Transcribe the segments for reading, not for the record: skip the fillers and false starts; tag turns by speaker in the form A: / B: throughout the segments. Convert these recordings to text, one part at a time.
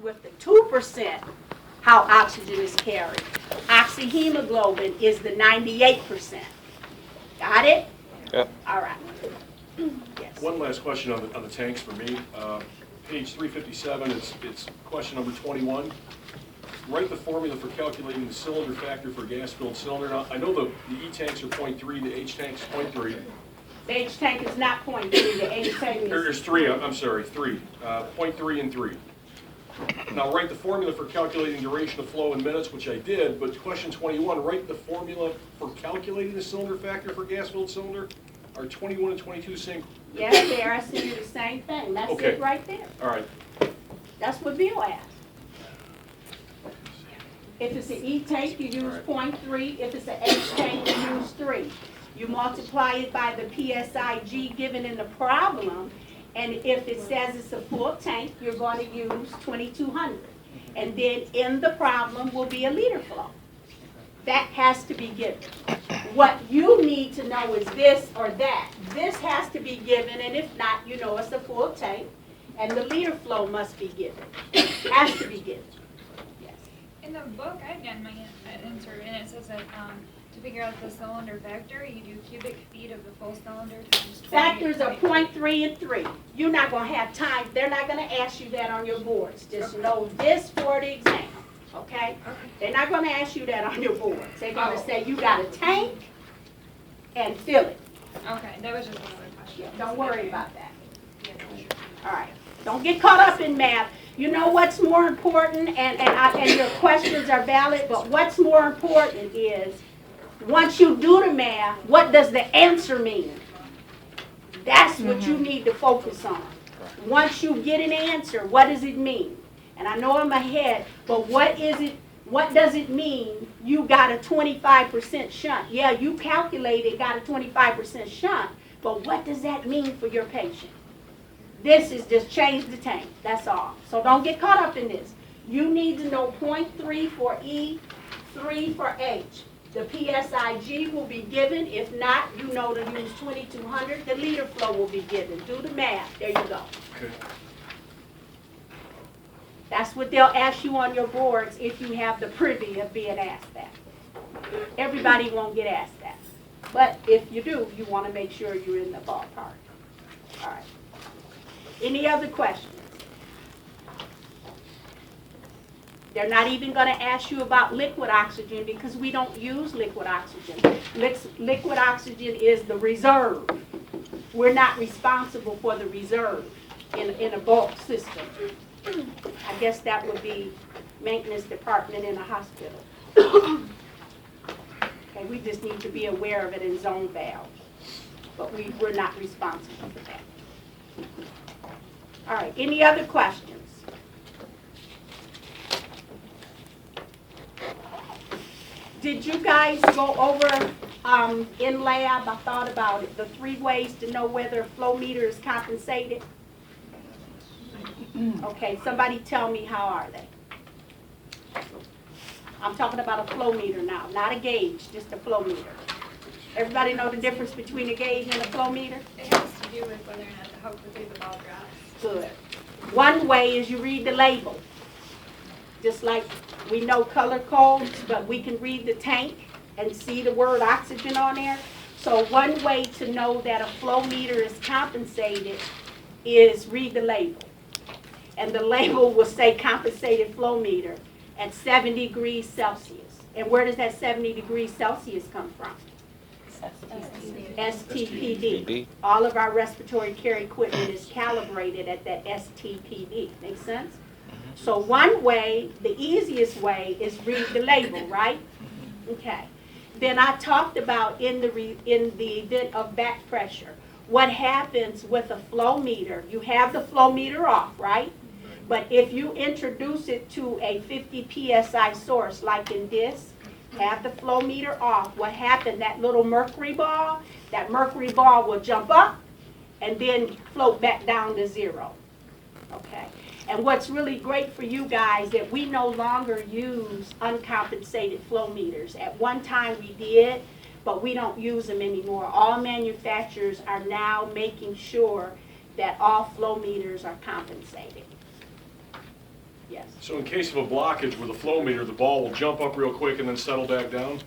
A: with the 2% how oxygen is carried. Oxyhemoglobin is the 98%. Got it?
B: Yep.
A: All right. Yes.
C: One last question on the tanks for me. Page 357, it's question number 21. Write the formula for calculating the cylinder factor for gas-filled cylinder. Now, I know the E-tanks are 0.3, the H-tank is 0.3.
A: The H tank is not 0.3, the H tank is...
C: There's 3, I'm sorry, 3. 0.3 and 3. Now, write the formula for calculating duration of flow in minutes, which I did, but question 21, write the formula for calculating the cylinder factor for gas-filled cylinder. Are 21 and 22 same?
A: Yes, they're asking you the same thing. That's
C: Okay.
A: it right there.
C: All right.
A: That's what Bill asked. If it's an E tank, you use 0.3. If it's an H tank, you use 3. You multiply it by the PSIG given in the problem, and if it says it's a full tank, you're going to use 2200. And then in the problem will be a liter flow. That has to be given. What you need to know is this or that. This has to be given, and if not, you know it's a full tank, and the liter flow must be given. Has to be given. Yes.
D: In the book, I've gotten my answer, and it says that to figure out the cylinder factor, you do cubic feet of the full cylinder times 20.
A: Factors are 0.3 and 3. You're not going to have time. They're not going to ask you that on your boards. Just know this for the exam. Okay? They're not going to ask you that on your boards. They're going to say you got a tank and fill it.
D: Okay, that was just one other question.
A: Yeah, don't worry about that. All right. Don't get caught up in math. You know what's more important, and your questions are valid, but what's more important is once you do the math, what does the answer mean? That's what you need to focus on. Once you get an answer, what does it mean? And I know I'm ahead, but what does it mean you got a 25% shunt? Yeah, you calculated got a 25% shunt, but what does that mean for your patient? This is just change the tank, that's all. So don't get caught up in this. You need to know 0.3 for E, 3 for H. The PSIG will be given. If not, you know to use 2200. The liter flow will be given. Do the math. There you go.
C: Okay.
A: That's what they'll ask you on your boards if you have the privy of being asked that. Everybody won't get asked that. But if you do, you want to make sure you're in the ballpark. All right. Any other questions? They're not even going to ask you about liquid oxygen because we don't use liquid oxygen. Liquid oxygen is the reserve. We're not responsible for the reserve in a bulk system. I guess that would be maintenance department in a hospital. Okay, we just need to be aware of it in zone valves. But we're not responsible for that. All right, any other questions? Did you guys go over in lab? I thought about it. The 3 ways to know whether a flow meter is compensated. Okay, somebody tell me how are they? I'm talking about a flow meter now, not a gauge, just a flow meter. Everybody know the difference between a gauge and a flow meter?
D: It has to do with whether or not how quickly the ball drops.
A: Good. One way is you read the label. Just like we know color codes, but we can read the tank and see the word oxygen on there. So one way to know that a flow meter is compensated is read the label. And the label will say compensated flow meter at 70 degrees Celsius. And where does that 70 degrees Celsius come from? STPD. All of our respiratory care equipment is calibrated at that STPD. Make sense? So one way, the easiest way, is read the label, right? Okay. Then I talked about in the event of back pressure, what happens with a flow meter. You have the flow meter off, right? But if you introduce it to a 50 psi source, like in this, have the flow meter off, what happened, that little mercury ball will jump up and then float back down to 0. Okay. And what's really great for you guys that we no longer use uncompensated flow meters. At one time we did, but we don't use them anymore. All manufacturers are now making sure that all flow meters are compensated. Yes.
C: So in case of a blockage with a flow meter, the ball will jump up real quick and then settle back down?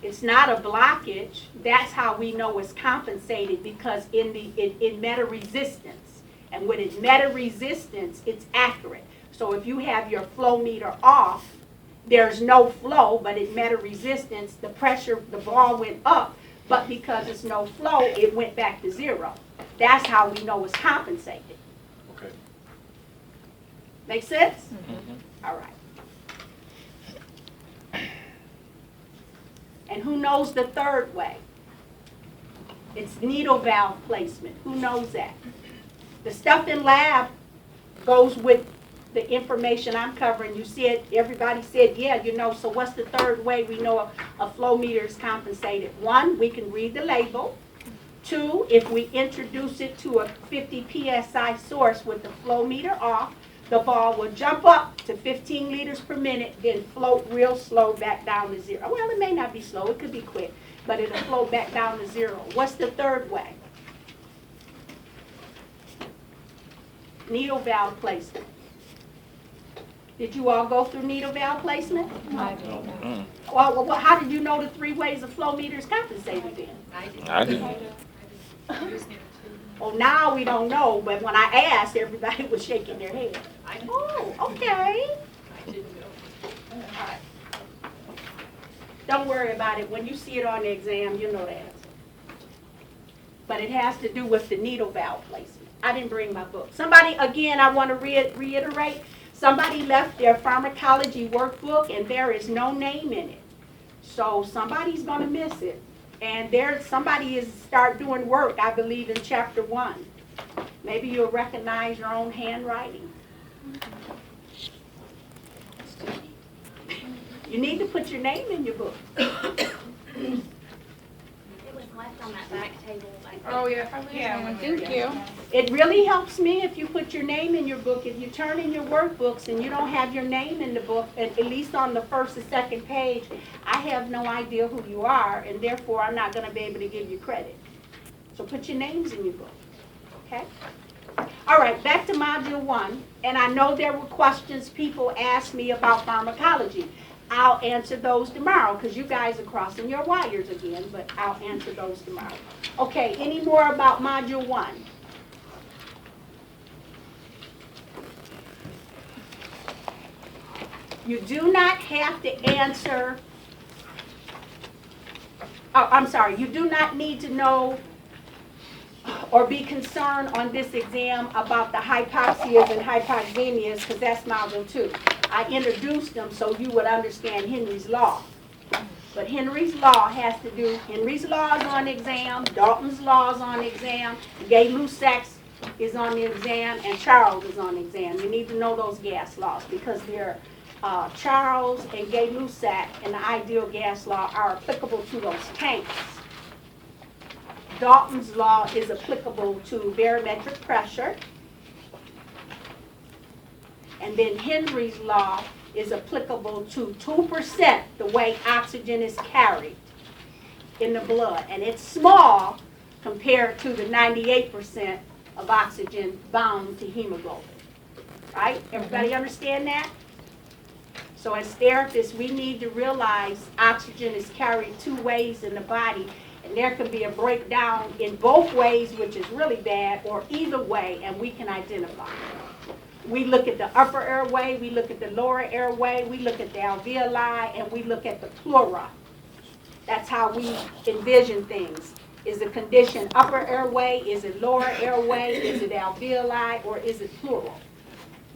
A: It's not a blockage. That's how we know it's compensated, because in meta-resistance. And when it's meta-resistance, it's accurate. So if you have your flow meter off, there's no flow, but in meta-resistance, the pressure, the ball went up, but because it's no flow, it went back to zero. That's how we know it's compensated.
C: Okay.
A: Make sense? All right. And who knows the third way? It's needle valve placement. Who knows that? The stuff in lab goes with the information I'm covering. You said, everybody said, yeah, you know, so what's the third way we know a flow meter is compensated? One, we can read the label. Two, if we introduce it to a 50 PSI source with the flow meter off, the ball will jump up to 15 liters per minute, then float real slow back down to zero. Well, it may not be slow, it could be quick, but it'll float back down to zero. What's the third way? Needle valve placement. Did you all go through needle valve placement?
B: No.
A: Well, how did you know the three ways a flow meter is compensated then?
B: I didn't.
A: Well, now we don't know, but when I asked, everybody was shaking their head. Oh, okay. All right. Don't worry about it. When you see it on the exam, you know the answer. But it has to do with the needle valve placement. I didn't bring my book. Somebody, again, I want to reiterate, somebody left their pharmacology workbook and there is no name in it. So somebody's going to miss it. And somebody is start doing work, I believe, in chapter 1. Maybe you'll recognize your own handwriting. You need to put your name in your book.
E: It was left on that back table.
F: Oh, yeah, probably. Yeah, thank you.
A: It really helps me if you put your name in your book. If you turn in your workbooks and you don't have your name in the book, at least on the first or second page, I have no idea who you are, and therefore I'm not going to be able to give you credit. So put your names in your book, okay? All right, back to Module 1, and I know there were questions people asked me about pharmacology. I'll answer those tomorrow, because you guys are crossing your wires again, but I'll answer those tomorrow. Okay, any more about Module 1? You do not have to answer, you do not need to know or be concerned on this exam about the hypoxias and hypoxemias, because that's Module 2. I introduced them so you would understand Henry's Law. But Henry's Law has to do, Henry's Law is on the exam, Dalton's Law is on the exam, Gay-Lussac's is on the exam, and Charles is on the exam. You need to know those gas laws, because they're Charles and Gay-Lussac and the ideal gas law are applicable to those tanks. Dalton's Law is applicable to barometric pressure. And then Henry's Law is applicable to 2% the way oxygen is carried in the blood. And it's small compared to the 98% of oxygen bound to hemoglobin. Right? Everybody understand that? So as therapists, we need to realize oxygen is carried two ways in the body, and there can be a breakdown in both ways, which is really bad, or either way, and we can identify. We look at the upper airway, we look at the lower airway, we look at the alveoli, and we look at the pleura. That's how we envision things. Is the condition upper airway, is it lower airway, is it alveoli, or is it pleural?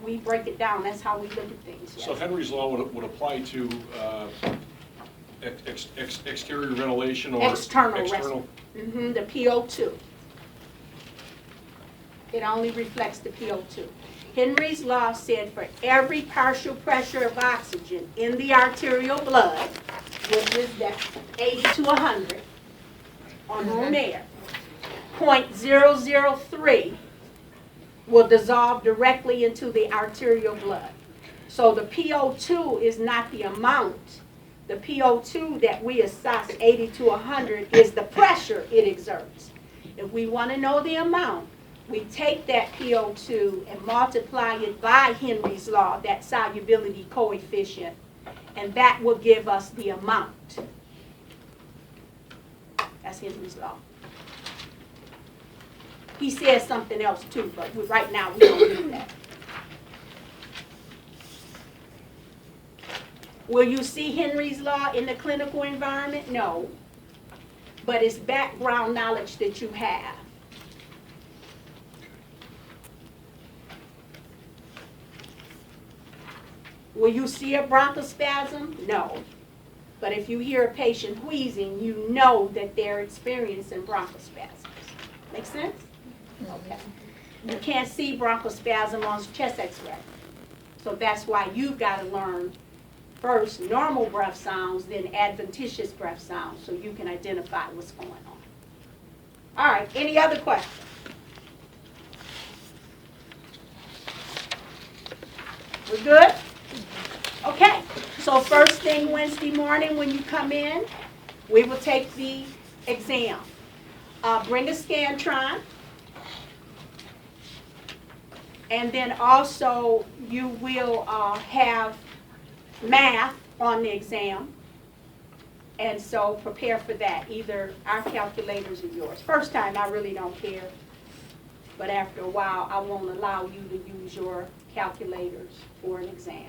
A: We break it down, that's how we look at things. Yes.
C: So Henry's Law would apply to exterior ventilation or
A: external. The PO2. It only reflects the PO2. Henry's Law said for every partial pressure of oxygen in the arterial blood, which is that 80 to 100 on room air, 0.003 will dissolve directly into the arterial blood. So the PO2 is not the amount. The PO2 that we assess 80 to 100 is the pressure it exerts. If we want to know the amount, we take that PO2 and multiply it by Henry's law, that solubility coefficient, and that will give us the amount. That's Henry's law. He says something else too, but right now we don't need that. Will you see Henry's law in the clinical environment? No. But it's background knowledge that you have. Will you see a bronchospasm? No. But if you hear a patient wheezing, you know that they're experiencing bronchospasms. Make sense? Okay. You can't see bronchospasm on chest x-ray. So that's why you've got to learn first normal breath sounds, then adventitious breath sounds, so you can identify what's going on. All right, any other questions? We're good? Okay, so first thing Wednesday morning when you come in, we will take the exam. Bring a Scantron. And then also you will have math on the exam. And so prepare for that, either our calculators or yours. First time I really don't care. But after a while I won't allow you to use your calculators for an exam.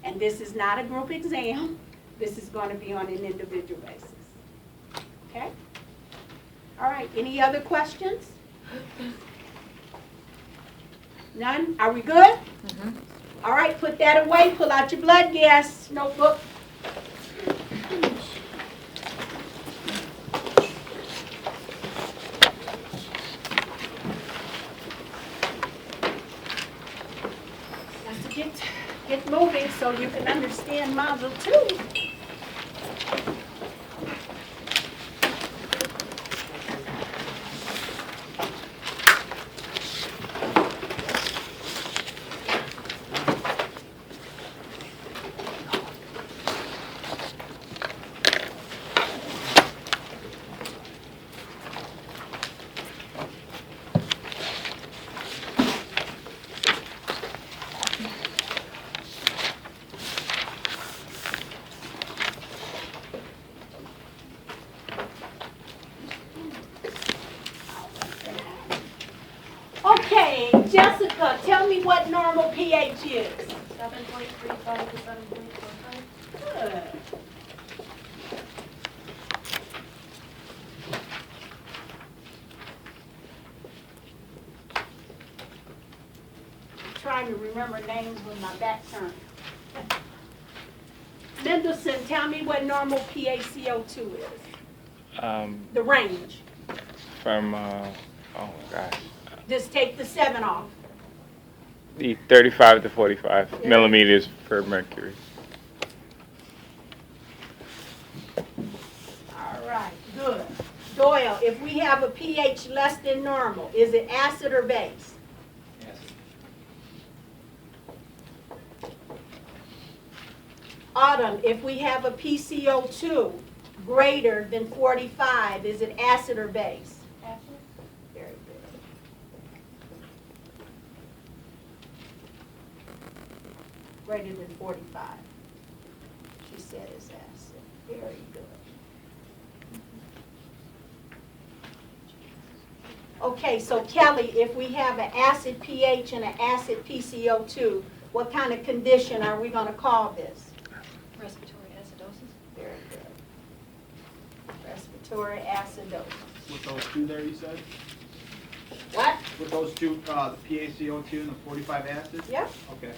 A: And this is not a group exam. This is going to be on an individual basis. Okay? All right, any other questions? None? Are we good? Mm-hmm. All right, put that away. Pull out your blood gas notebook. Got to get moving so you can understand Module 2. Okay, Jessica, tell me what normal pH is.
E: 7.35 to 7.45.
A: Good. I'm trying to remember names with my back turned. Mendelssohn, tell me what normal PaCO2 is. The range.
B: From, oh my gosh,
A: Just take the 7 off.
B: the 35 to 45 millimeters per mercury.
A: All right, good. Doyle, if we have a pH less than normal, is it acid or base?
G: Acid.
A: Autumn, if we have a PCO2 greater than 45, is it acid or base?
E: Acid.
A: Very good. Greater than 45. She said it's acid. Very good. Okay, so Kelly, if we have an acid pH and an acid PCO2, what kind of condition are we going to call this?
E: Respiratory acidosis.
A: Very good. Respiratory acidosis.
G: With those two there, you said?
A: What?
G: With those two, the PaCO2 and the 45 acid?
A: Yep.
G: Okay.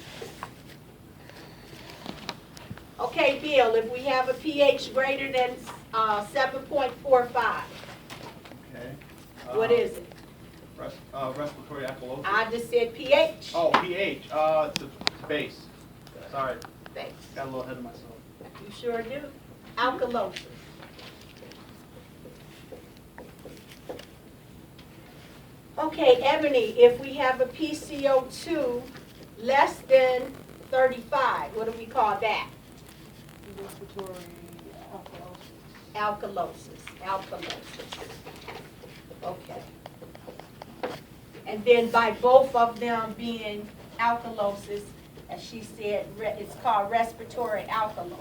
A: Okay, Bill, if we have a pH greater than 7.45,
G: Okay.
A: what is it?
G: Respiratory alkalosis.
A: I just said pH.
G: Oh, pH. It's base. Sorry,
A: Base.
G: got a little ahead of myself.
A: You sure do. Alkalosis. Okay, Ebony, if we have a PCO2 less than 35, what do we call that?
F: Respiratory alkalosis.
A: Alkalosis. Alkalosis. Okay. And then by both of them being alkalosis, as she said, it's called respiratory alkalosis.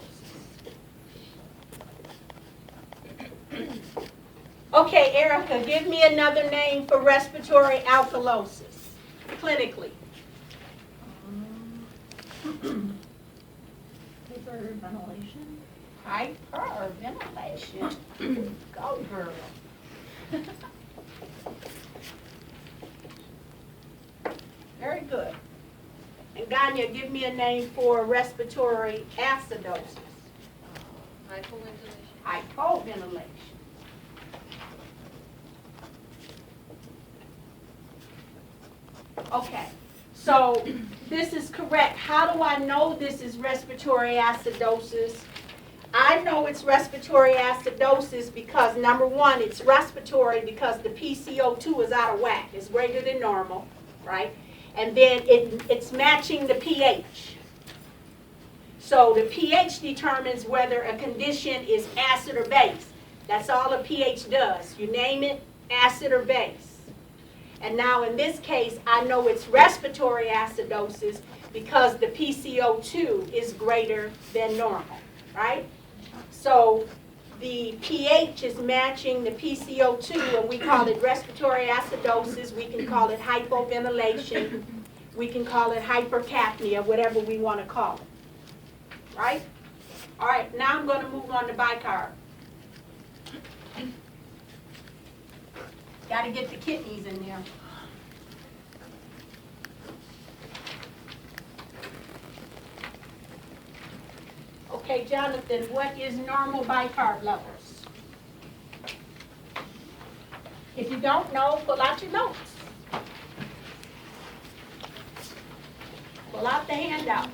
A: Okay, Erica, give me another name for respiratory alkalosis, clinically.
E: Hyperventilation.
A: Hyperventilation. Go, girl. Very good. And Ganya, give me a name for respiratory acidosis.
E: Hypoventilation.
A: Hypoventilation. Okay, so this is correct. How do I know this is respiratory acidosis? I know it's respiratory acidosis because, number one, it's respiratory because the PCO2 is out of whack. It's greater than normal, right? And then it's matching the pH. So the pH determines whether a condition is acid or base. That's all a pH does. You name it, acid or base. And now in this case, I know it's respiratory acidosis because the PCO2 is greater than normal, right? So the pH is matching the PCO2, and we call it respiratory acidosis. We can call it hypoventilation. We can call it hypercapnia, whatever we want to call it, right? All right, now I'm going to move on to bicarb. Got to get the kidneys in there. Okay, Jonathan, what is normal bicarb levels? If you don't know, pull out your notes. Pull out the handout.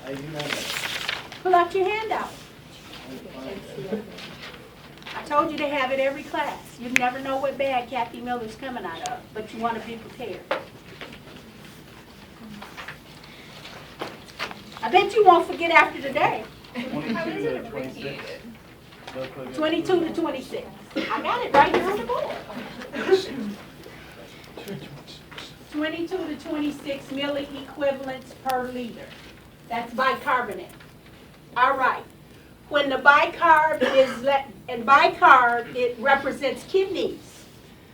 G: I do not know.
A: Pull out your handout. I told you to have it every class. You never know what bag Kathy Miller's coming out of, but you want to be prepared. I bet you won't forget after today.
G: 22 to 26.
A: 22 to 26. I got it right here on the board. 22 to 26 milliequivalents per liter. That's bicarbonate. All right. When the bicarb is and bicarb, it represents kidneys.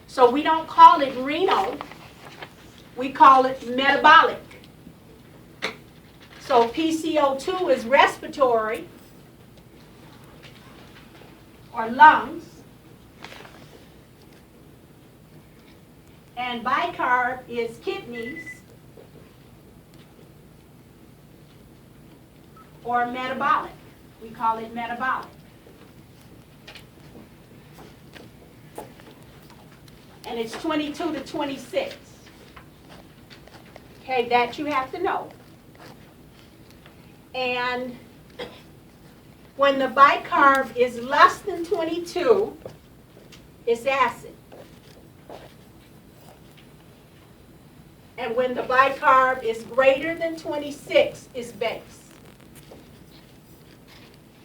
A: So we don't call it renal. We call it metabolic. So PCO2 is respiratory or lungs. And bicarb is kidneys or metabolic. We call it metabolic. And it's 22 to 26. Okay, that you have to know. And when the bicarb is less than 22, it's acid. And when the bicarb is greater than 26, it's base.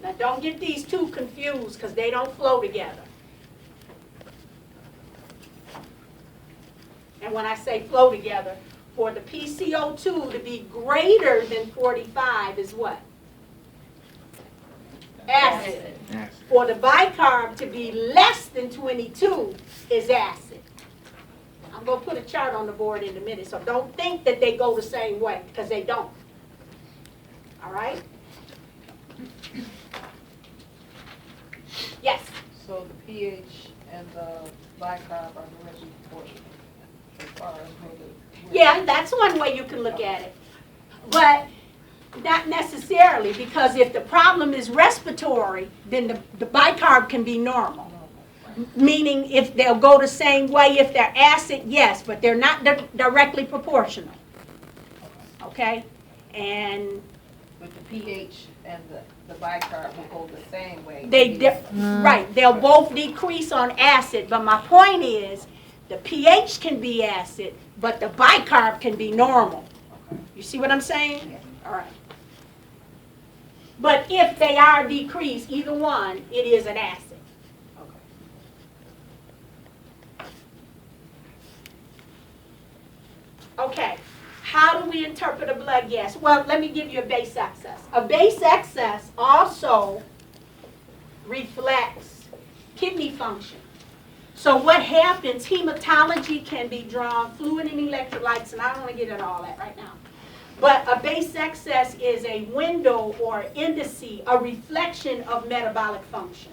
A: Now don't get these two confused because they don't flow together. And when I say flow together, for the PCO2 to be greater than 45 is what? Acid. For the bicarb to be less than 22 is acid. I'm going to put a chart on the board in a minute, so don't think that they go the same way, because they don't. All right? Yes?
F: So the pH and the bicarb are directly proportional as far as whether.
A: Yeah, that's one way you can look at it. But not necessarily, because if the problem is respiratory, then the bicarb can be normal. Meaning if they'll go the same way if they're acid, yes, but they're not directly proportional. Okay? And
F: With the pH and the bicarb will go the same way.
A: right, they'll both decrease on acid, but my point is The pH can be acid, but the bicarb can be normal. You see what I'm saying? All right. But if they are decreased, either one, it is an acid. Okay, how do we interpret a blood gas? Well, let me give you a base excess. A base excess also reflects kidney function. So what happens, hematology can be drawn, fluid and electrolytes, and I don't want to get into all that right now. But a base excess is a window or indice, a reflection of metabolic function.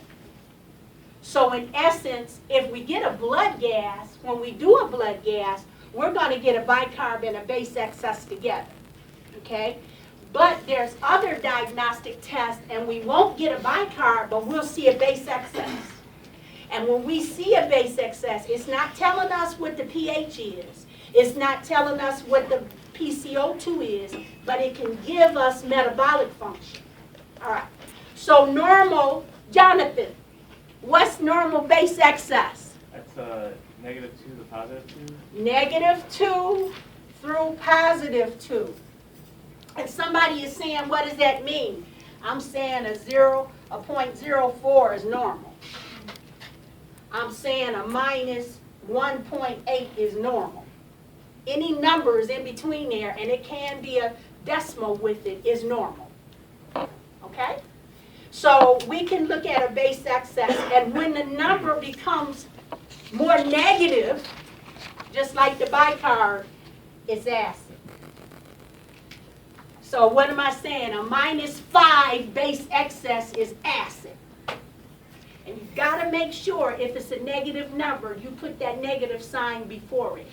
A: So in essence, if we get a blood gas, when we do a blood gas, we're going to get a bicarb and a base excess together, okay? But there's other diagnostic tests, and we won't get a bicarb, but we'll see a base excess. And when we see a base excess, it's not telling us what the pH is. It's not telling us what the PCO2 is, but it can give us metabolic function. All right. So normal, Jonathan, what's normal base excess?
G: That's -2 to +2.
A: -2 through +2. And somebody is saying, what does that mean? I'm saying a 0.04 is normal. I'm saying a -1.8 is normal. Any numbers in between there, and it can be a decimal with it, is normal. Okay? So we can look at a base excess, and when the number becomes more negative, just like the bicarb, it's acid. So what am I saying? A -5 base excess is acid. And you've got to make sure if it's a negative number, you put that negative sign before it.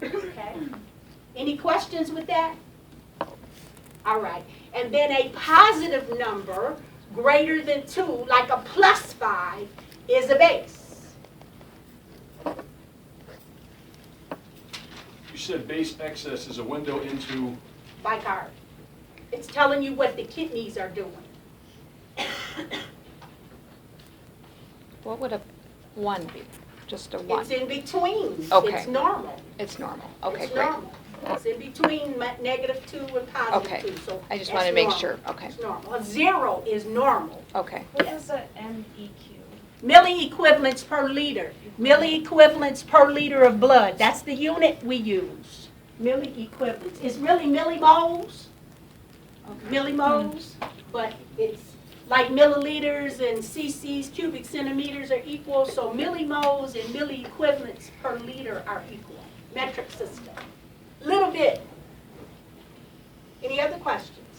A: Okay? Any questions with that? All right. And then a positive number greater than 2, like a +5, is a base.
C: You said base excess is a window into,
A: Bicarb. It's telling you what the kidneys are doing.
H: What would a 1 be? Just a 1?
A: It's in between.
H: Okay.
A: It's normal.
H: It's normal. Okay,
A: It's
H: great.
A: normal. It's in between -2 and
H: Okay.
A: +2. So
H: I just
A: that's
H: wanted to make
A: normal.
H: sure. Okay.
A: It's normal. A 0 is normal.
H: Okay.
D: What is a MEQ?
A: Milliequivalents per liter. Milliequivalents per liter of blood. That's the unit we use. Milliequivalents. It's really millimoles. Millimoles. But it's like milliliters and cc's, cubic centimeters are equal. So millimoles and milliequivalents per liter are equal. Metric system. Little bit. Any other questions?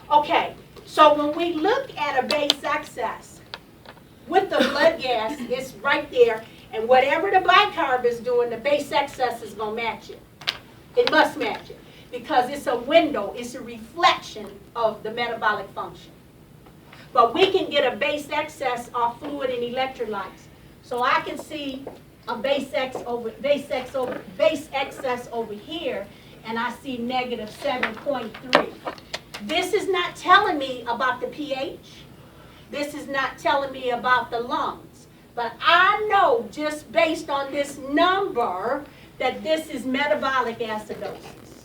A: Okay. So when we look at a base excess, with the blood gas, it's right there, and whatever the bicarb is doing, the base excess is going to match it. It must match it, because it's a window, it's a reflection of the metabolic function. But we can get a base excess off fluid and electrolytes. So I can see a base excess over here, and I see -7.3. This is not telling me about the pH. This is not telling me about the lungs. But I know just based on this number that this is metabolic acidosis.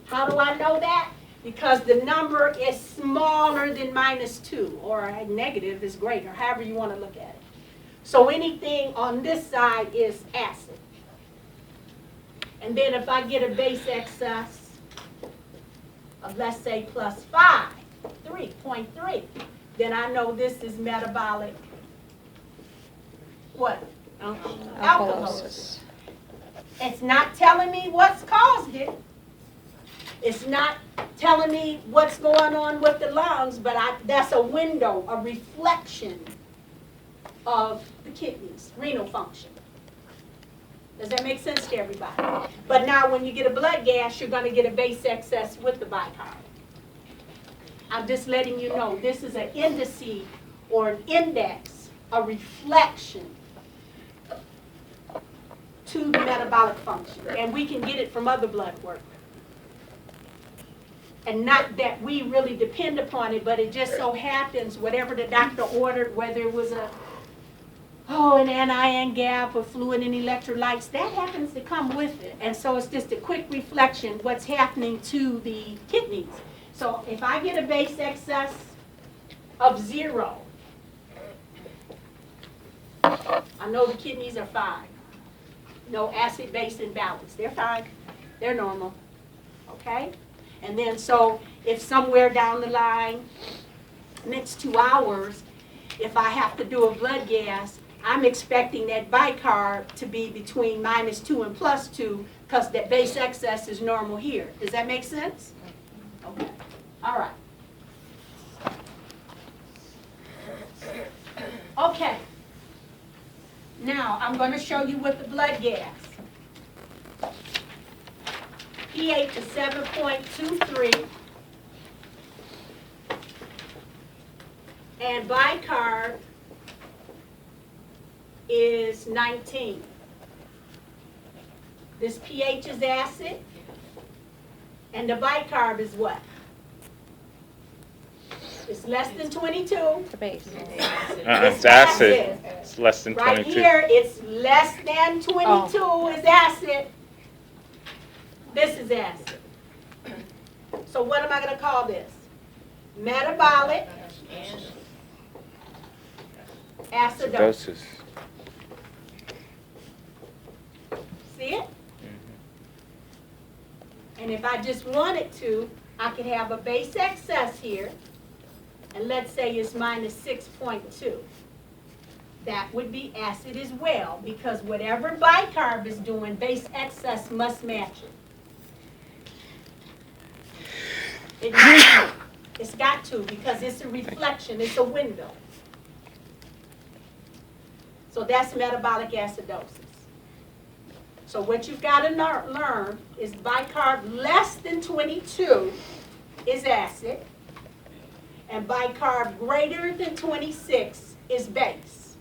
A: How do I know that? Because the number is smaller than -2, or negative is greater, however you want to look at it. So anything on this side is acid. And then if I get a base excess of, let's say, +5, 3.3, then I know this is metabolic, what? Alkalosis. It's not telling me what's caused it. It's not telling me what's going on with the lungs, but that's a window, a reflection of the kidneys, renal function. Does that make sense to everybody? But now when you get a blood gas, you're going to get a base excess with the bicarb. I'm just letting you know this is an indice or an index, a reflection to the metabolic function. And we can get it from other blood work. And not that we really depend upon it, but it just so happens whatever the doctor ordered, whether it was a oh, an anion gap or fluid and electrolytes, that happens to come with it. And so it's just a quick reflection what's happening to the kidneys. So if I get a base excess of 0, I know the kidneys are fine. No acid-base imbalance. They're fine. They're normal. Okay? And then so if somewhere down the line, next 2 hours, if I have to do a blood gas, I'm expecting that bicarb to be between -2 and +2 because that base excess is normal here. Does that make sense? Okay. All right. Okay. Now, I'm going to show you with the blood gas. pH is 7.23. And bicarb is 19. This pH is acid. And the bicarb is what? It's less than 22.
H: The base.
B: It's acid. It's less than
A: Right
B: 22.
A: here, it's less than 22 is acid. This is acid. So what am I going to call this? Metabolic acidosis.
B: Acidosis.
A: See it? And if I just wanted to, I could have a base excess here, and let's say it's -6.2. That would be acid as well, because whatever bicarb is doing, base excess must match it. It's got to, because it's a reflection, it's a window. So that's metabolic acidosis. So what you've got to learn is bicarb less than 22 is acid, and bicarb greater than 26 is base.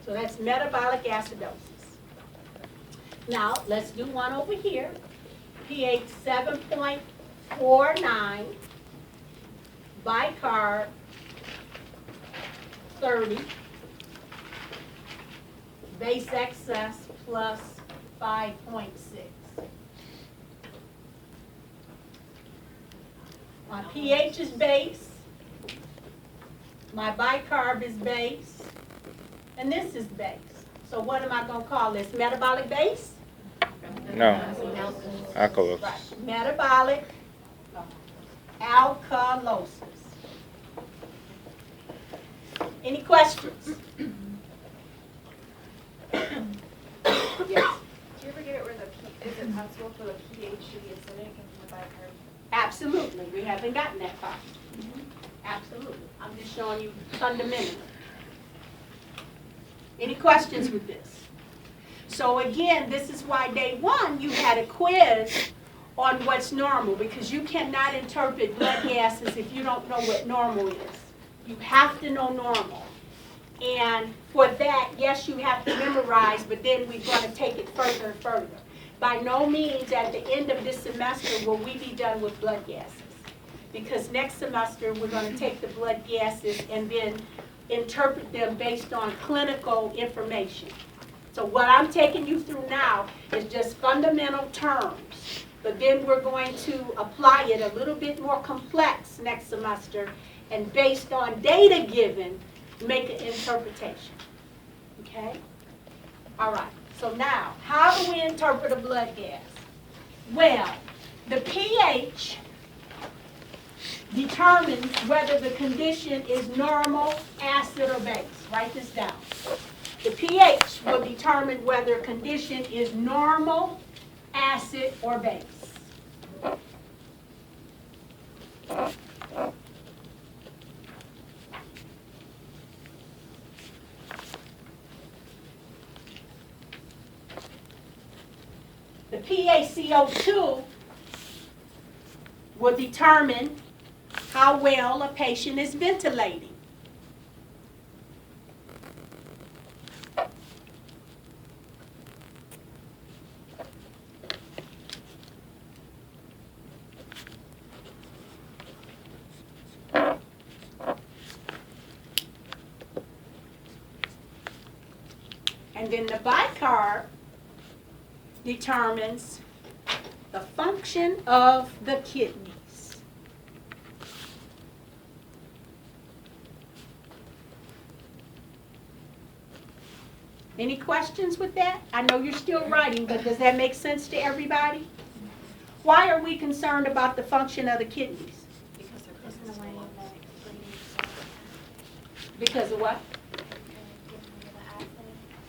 A: So that's metabolic acidosis. Now, let's do one over here. pH 7.49, bicarb 30, base excess plus 5.6. My pH is base, my bicarb is base, and this is base. So what am I going to call this? Metabolic base?
B: No. Alkalosis.
A: Right. Metabolic alkalosis. Any questions? Yes.
I: Do you ever get it where is it possible for the pH to be acidic and the bicarb?
A: Absolutely. We haven't gotten that far. Absolutely. I'm just showing you fundamentally. Any questions with this? So again, this is why day 1 you had a quiz on what's normal, because you cannot interpret blood gases if you don't know what normal is. You have to know normal. And for that, yes, you have to memorize, but then we're going to take it further and further. By no means at the end of this semester will we be done with blood gases, because next semester we're going to take the blood gases and then interpret them based on clinical information. So what I'm taking you through now is just fundamental terms, but then we're going to apply it a little bit more complex next semester, and based on data given, make an interpretation. Okay? All right. So now, how do we interpret a blood gas? Well, the pH determines whether the condition is normal, acid, or base. Write this down. The pH will determine whether a condition is normal, acid, or base. The PaCO2 will determine how well a patient is ventilating. And then the bicarb determines the function of the kidneys. Any questions with that? I know you're still writing, but does that make sense to everybody? Why are we concerned about the function of the kidneys? Because of what?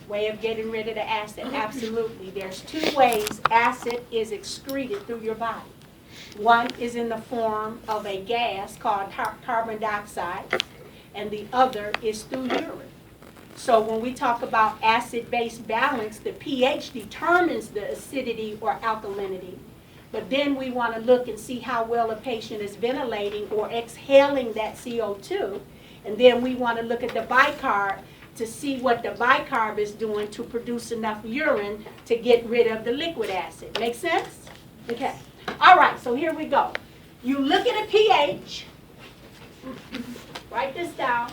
A: Way of getting rid of the acid, absolutely. There's two ways acid is excreted through your body. One is in the form of a gas called carbon dioxide, and the other is through urine. So when we talk about acid-base balance, the pH determines the acidity or alkalinity. But then we want to look and see how well a patient is ventilating or exhaling that CO2. And then we want to look at the bicarb to see what the bicarb is doing to produce enough urine to get rid of the liquid acid. Make sense? Okay. All right, so here we go. You look at a pH. Write this down.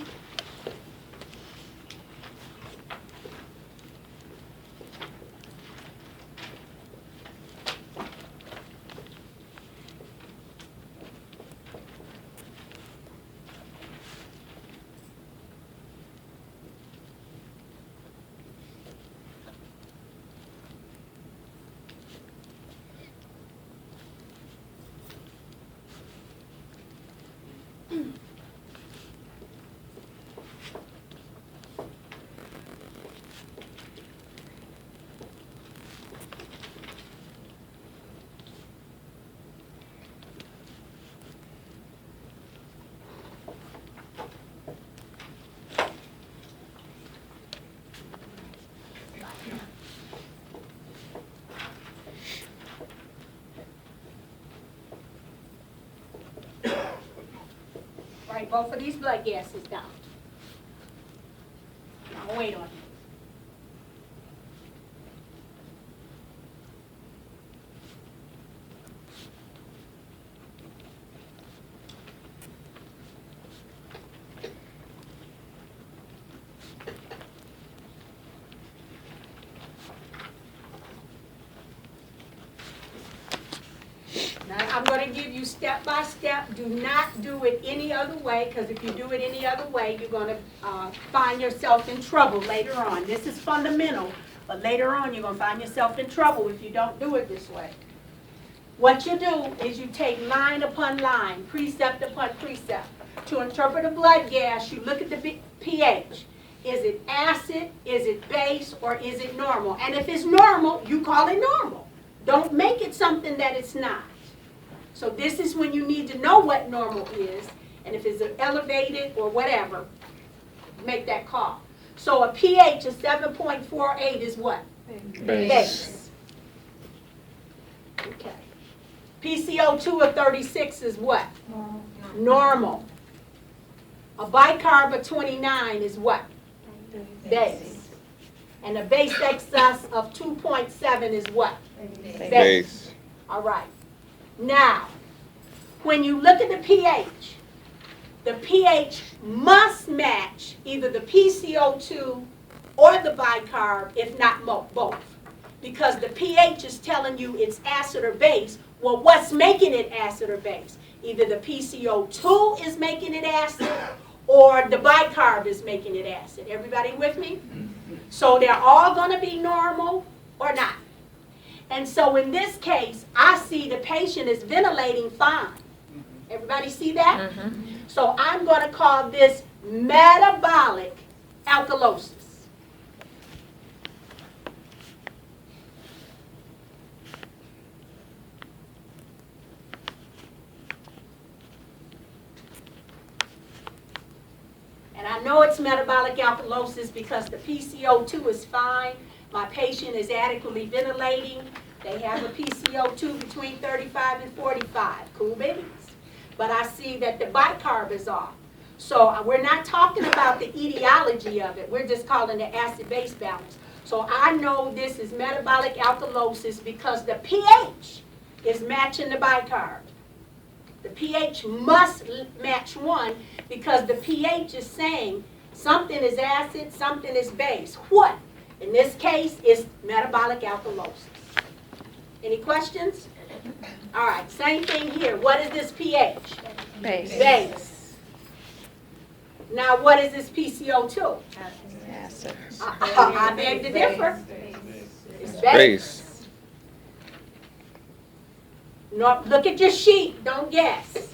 A: Write both of these blood gases down. Now wait on it. I'm going to give you step by step. Do not do it any other way, because if you do it any other way, you're going to find yourself in trouble later on. This is fundamental, but later on you're going to find yourself in trouble if you don't do it this way. What you do is you take line upon line, precept upon precept. To interpret a blood gas, you look at the pH. Is it acid, is it base, or is it normal? And if it's normal, you call it normal. Don't make it something that it's not. So this is when you need to know what normal is, and if it's elevated or whatever, make that call. So a pH of 7.48 is what? Base. Okay. PCO2 of 36 is what? Normal. A bicarb of 29 is what? Base. And a base excess of 2.7 is what? Base. All right. Now, when you look at the pH must match either the PCO2 or the bicarb, if not both. Because the pH is telling you it's acid or base. Well, what's making it acid or base? Either the PCO2 is making it acid or the bicarb is making it acid. Everybody with me? So they're all going to be normal or not. And so in this case, I see the patient is ventilating fine. Everybody see that? So I'm going to call this metabolic alkalosis. And I know it's metabolic alkalosis because the PCO2 is fine. My patient is adequately ventilating. They have a PCO2 between 35 and 45. Cool babies. But I see that the bicarb is off. So we're not talking about the etiology of it. We're just calling it acid-base balance. So I know this is metabolic alkalosis because the pH is matching the bicarb. The pH must match one because the pH is saying something is acid, something is base. What In this case, it's metabolic alkalosis. Any questions? All right, same thing here. What is this pH?
H: Base.
A: Base. Now, what is this PCO2?
H: Acid.
A: I beg to differ. It's base.
B: Base.
A: No, look at your sheet. Don't guess.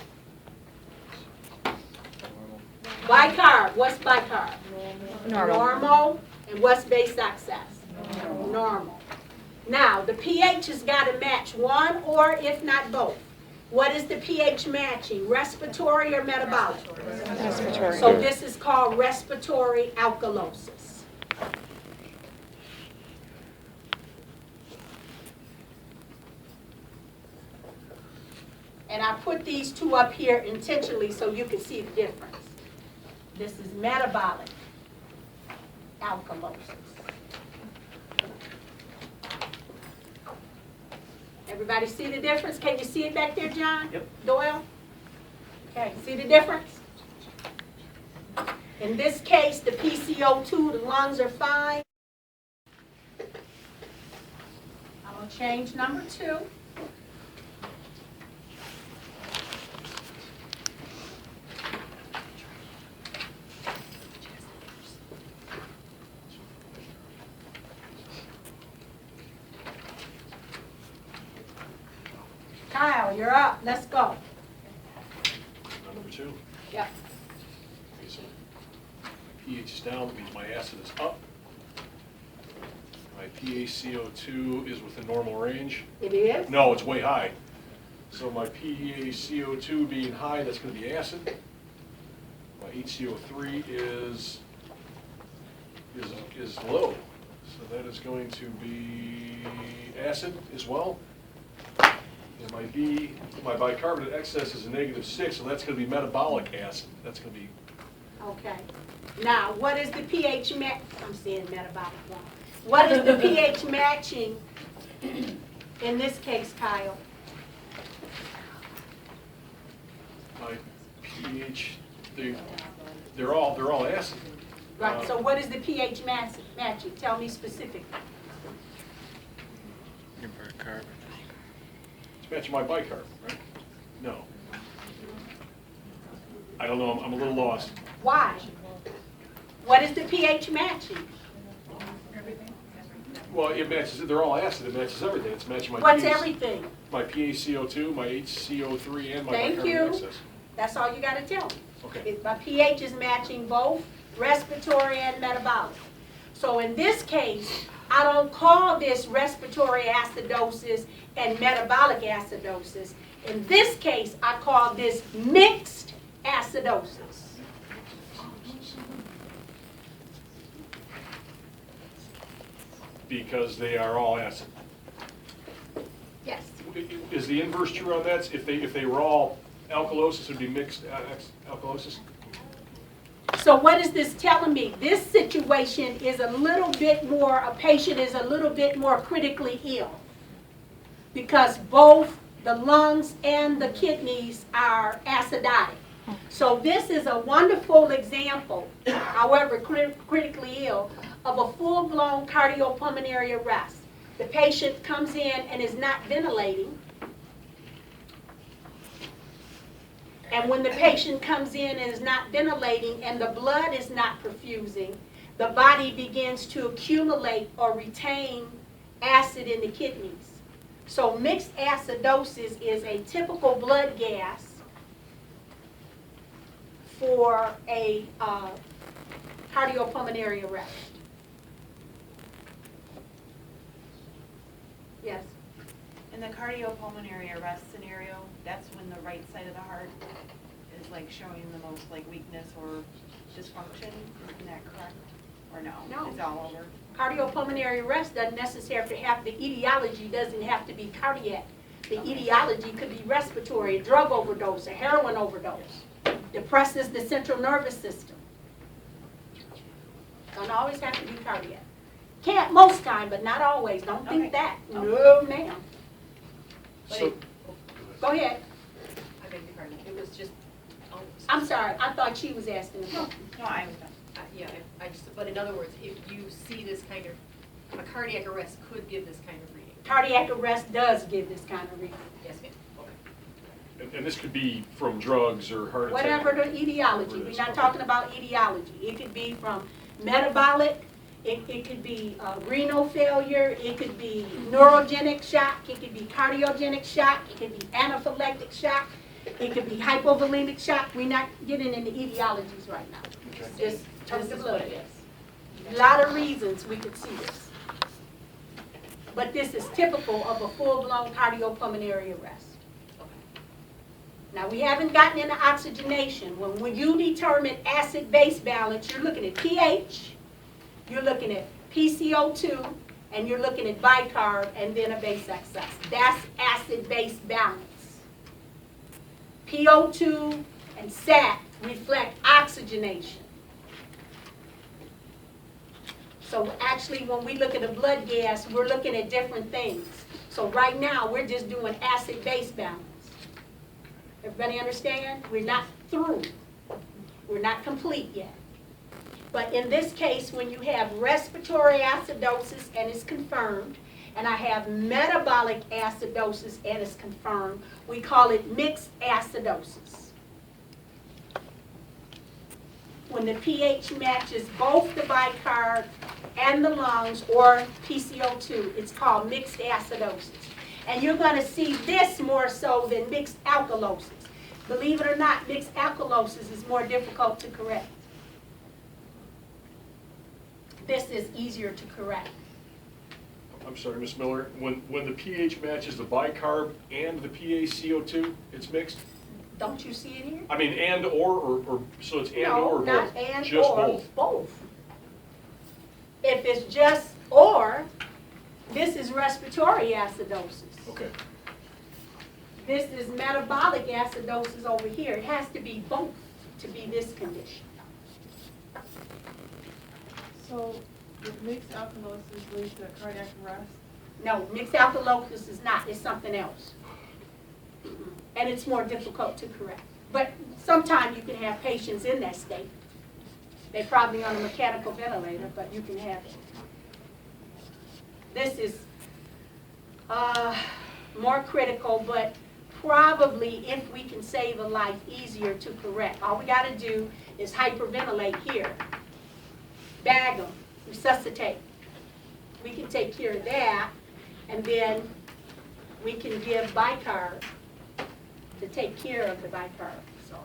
A: Bicarb. What's bicarb? Normal. And what's base excess? Normal. Now, the pH has got to match one or if not both. What is the pH matching? Respiratory or metabolic?
H: Respiratory.
A: So this is called respiratory alkalosis. And I put these two up here intentionally so you can see the difference. This is metabolic alkalosis. Everybody see the difference? Can you see it back there, John?
G: Yep.
A: Doyle? Okay, see the difference? In this case, the PCO2, the lungs are fine. I'm going to change number 2. Kyle, you're up. Let's go.
C: Number 2.
A: Yep.
C: Okay, so pH is down, that means my acid is up. My PaCO2 is within normal range.
A: It is?
C: No, it's way high. So my PaCO2 being high, that's going to be acid. My HCO3 is low. So that is going to be acid as well. And my bicarbonate excess is a -6, so that's going to be metabolic acid. That's going to be.
A: Okay. Now, what is the pH match? I'm saying metabolic wrong. What is the pH matching in this case, Kyle?
C: My pH, they're all acid.
A: Right. So what is the pH matching? Tell me specifically.
B: Your bicarb.
C: It's matching my bicarb, right? No. I don't know. I'm a little lost.
A: Why? What is the pH matching?
C: Well, it matches. They're all acid. It matches everything. It's matching my.
A: What's
C: pH,
A: everything?
C: My PaCO2, my HCO3, and my
A: Thank
C: bicarbonate
A: you.
C: excess.
A: That's all you got to tell me.
C: Okay.
A: My pH is matching both respiratory and metabolic. So in this case, I don't call this respiratory acidosis and metabolic acidosis. In this case, I call this mixed acidosis.
C: Because they are all acid.
A: Yes.
C: Is the inverse true on that? If they were all alkalosis, it would be mixed alkalosis?
A: So what is this telling me? This situation is a little bit more, a patient is a little bit more critically ill because both the lungs and the kidneys are acidotic. So this is a wonderful example, however critically ill, of a full-blown cardiopulmonary arrest. The patient comes in and is not ventilating. And when the patient comes in and is not ventilating and the blood is not perfusing, the body begins to accumulate or retain acid in the kidneys. So mixed acidosis is a typical blood gas for a cardiopulmonary arrest. Yes.
I: In the cardiopulmonary arrest scenario, that's when the right side of the heart is like showing the most like weakness or dysfunction. Isn't that correct? Or no?
A: No.
I: It's all over.
A: Cardiopulmonary arrest doesn't necessarily have, the etiology doesn't have to be cardiac. The etiology could be respiratory, a drug overdose, a heroin overdose. Depresses the central nervous system. Don't always have to be cardiac. Can't most time, but not always. Don't think
I: Okay.
A: that.
I: Okay.
A: No, ma'am.
C: So,
A: Go ahead.
J: I beg your pardon, it was just, oh,
A: I'm sorry, I thought she was asking.
I: No, I was done.
J: yeah, I just, but in other words, if you see this kind of A cardiac arrest could give this kind of reading.
A: Cardiac arrest does give this kind of reading.
J: Yes, ma'am. Okay.
C: And this could be from drugs or heart attack.
A: Whatever the etiology, we're not talking about etiology. It could be from metabolic, it could be renal failure, it could be neurogenic shock, it could be cardiogenic shock, it could be anaphylactic shock, it could be hypovolemic shock. We're not getting into etiologies right now.
C: Okay.
A: Just
J: This is what it is.
A: a lot of reasons we could see this. But this is typical of a full-blown cardiopulmonary arrest. Now, we haven't gotten into oxygenation. When you determine acid-base balance, you're looking at pH, you're looking at PCO2, and you're looking at bicarb and then a base excess. That's acid-base balance. PO2 and SAT reflect oxygenation. So actually, when we look at a blood gas, we're looking at different things. So right now, we're just doing acid-base balance. Everybody understand? We're not through. We're not complete yet. But in this case, when you have respiratory acidosis and it's confirmed, and I have metabolic acidosis and it's confirmed, we call it mixed acidosis. When the pH matches both the bicarb and the lungs or PCO2, it's called mixed acidosis. And you're going to see this more so than mixed alkalosis. Believe it or not, mixed alkalosis is more difficult to correct. This is easier to correct.
C: I'm sorry, Ms. Miller, when the pH matches the bicarb and the PaCO2, it's mixed?
A: Don't you see it here?
C: I mean, and or so it's and or
A: No, not
C: both?
A: and
C: Just
A: or,
C: both?
A: both. If it's just or, this is respiratory acidosis.
C: Okay.
A: This is metabolic acidosis over here. It has to be both to be this condition.
F: So, if mixed alkalosis leads to cardiac arrest?
A: No, mixed alkalosis is not. It's something else. And it's more difficult to correct. But sometimes you can have patients in that state. They're probably on a mechanical ventilator, but you can have it. This is more critical, but probably, if we can save a life, easier to correct. All we got to do is hyperventilate here. Bag them, resuscitate. We can take care of that, and then we can give bicarb to take care of the bicarb. So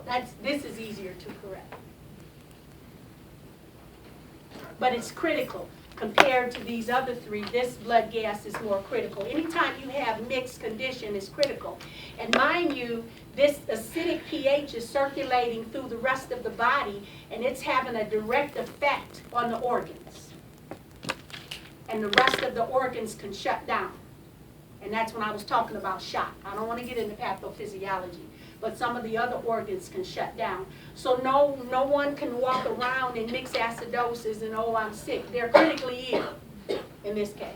A: this is easier to correct. But it's critical. Compared to these other three, this blood gas is more critical. Anytime you have mixed condition, it's critical. And mind you, this acidic pH is circulating through the rest of the body, and it's having a direct effect on the organs. And the rest of the organs can shut down. And that's when I was talking about shock. I don't want to get into pathophysiology, but some of the other organs can shut down. So no one can walk around in mixed acidosis and, oh, I'm sick. They're critically ill in this case.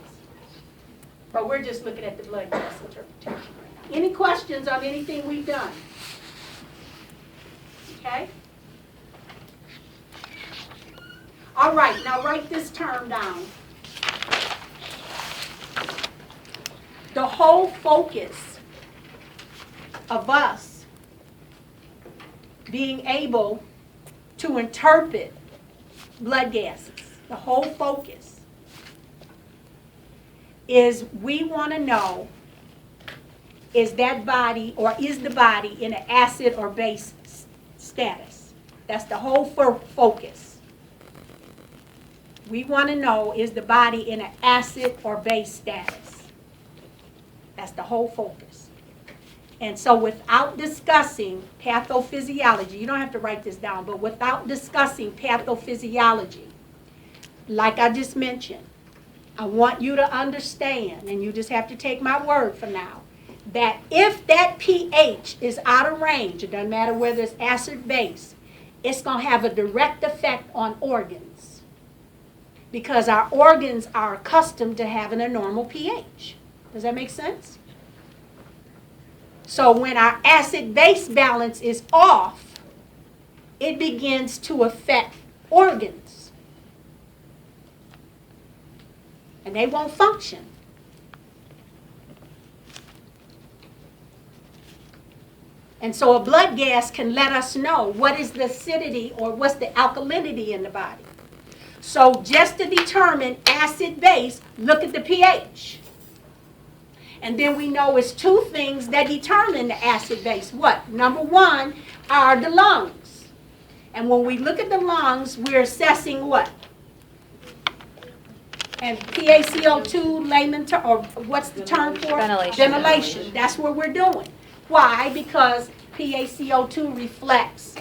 A: But we're just looking at the blood gas interpretation right now. Any questions on anything we've done? Okay? All right, now write this term down. The whole focus of us being able to interpret blood gases, the whole focus is we want to know, is that body or is the body in an acid or base status? That's the whole focus. We want to know, is the body in an acid or base status? That's the whole focus. And so without discussing pathophysiology, you don't have to write this down, but without discussing pathophysiology, like I just mentioned, I want you to understand, and you just have to take my word for now, that if that pH is out of range, it doesn't matter whether it's acid base, it's going to have a direct effect on organs. Because our organs are accustomed to having a normal pH. Does that make sense? So when our acid-base balance is off, it begins to affect organs. and they won't function. And so a blood gas can let us know what is the acidity or what's the alkalinity in the body. So just to determine acid-base, look at the pH. And then we know it's two things that determine the acid-base. What? Number one are the lungs. And when we look at the lungs, we're assessing what? And PaCO2, layman term, or what's the term for it?
H: Ventilation.
A: Ventilation. That's what we're doing. Why? Because PaCO2 reflects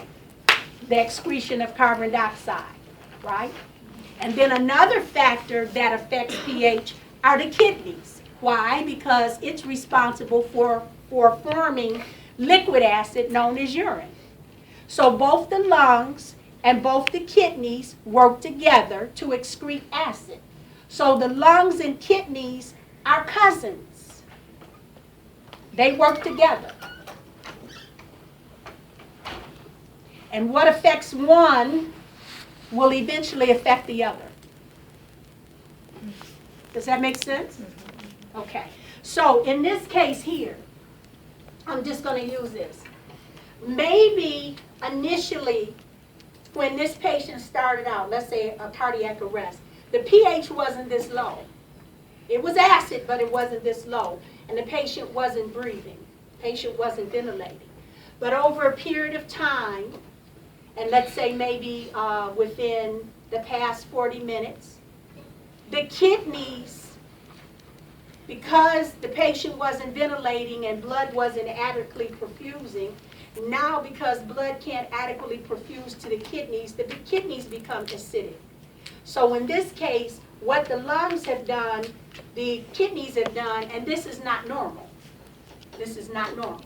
A: the excretion of carbon dioxide, right? And then another factor that affects pH are the kidneys. Why? Because it's responsible for forming liquid acid known as urine. So both the lungs and both the kidneys work together to excrete acid. So the lungs and kidneys are cousins. They work together. And what affects one will eventually affect the other. Does that make sense? Okay. So in this case here, I'm just going to use this. Maybe initially, when this patient started out, let's say a cardiac arrest, the pH wasn't this low. It was acid, but it wasn't this low. And the patient wasn't breathing. Patient wasn't ventilating. But over a period of time, and let's say maybe within the past 40 minutes, the kidneys, because the patient wasn't ventilating and blood wasn't adequately perfusing, now because blood can't adequately perfuse to the kidneys become acidic. So in this case, what the lungs have done, the kidneys have done, and this is not normal. This is not normal.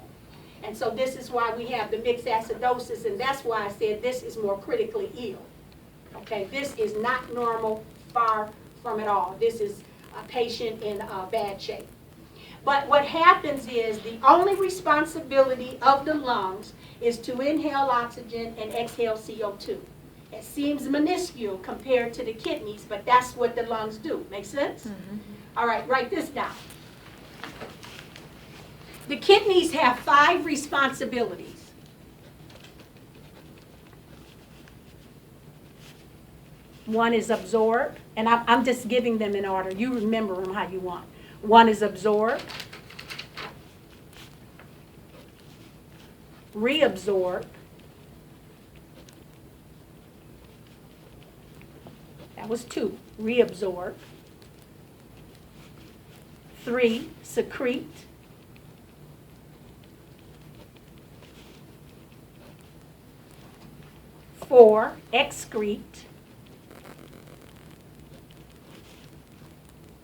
A: And so this is why we have the mixed acidosis, and that's why I said this is more critically ill. Okay, this is not normal, far from it all. This is a patient in bad shape. But what happens is the only responsibility of the lungs is to inhale oxygen and exhale CO2. It seems minuscule compared to the kidneys, but that's what the lungs do. Make sense? Mm-hmm. All right, write this down. The kidneys have 5 responsibilities. One is absorb, and I'm just giving them in order. You remember them how you want. One is absorb, reabsorb, that was 2, reabsorb, 3, secrete, 4, excrete,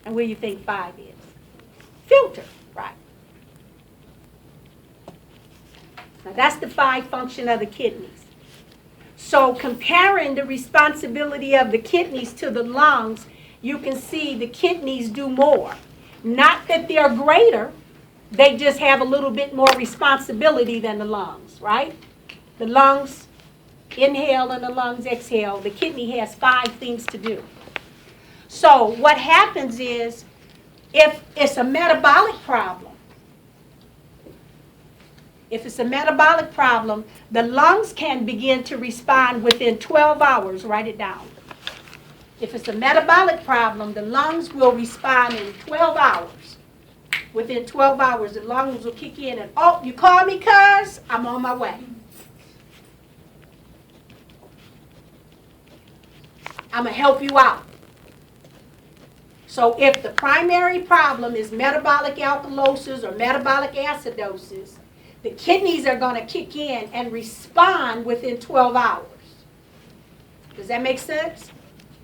A: and where do you think 5 is? Filter, right. Now that's the 5 function of the kidneys. So comparing the responsibility of the kidneys to the lungs, you can see the kidneys do more. Not that they're greater, they just have a little bit more responsibility than the lungs, right? The lungs inhale and the lungs exhale. The kidney has 5 things to do. So what happens is, if it's a metabolic problem, the lungs can begin to respond within 12 hours. Write it down. If it's a metabolic problem, the lungs will respond in 12 hours. Within 12 hours, the lungs will kick in and, oh, you call me, cuz? I'm on my way. I'm going to help you out. So if the primary problem is metabolic alkalosis or metabolic acidosis, the kidneys are going to kick in and respond within 12 hours. Does that make sense?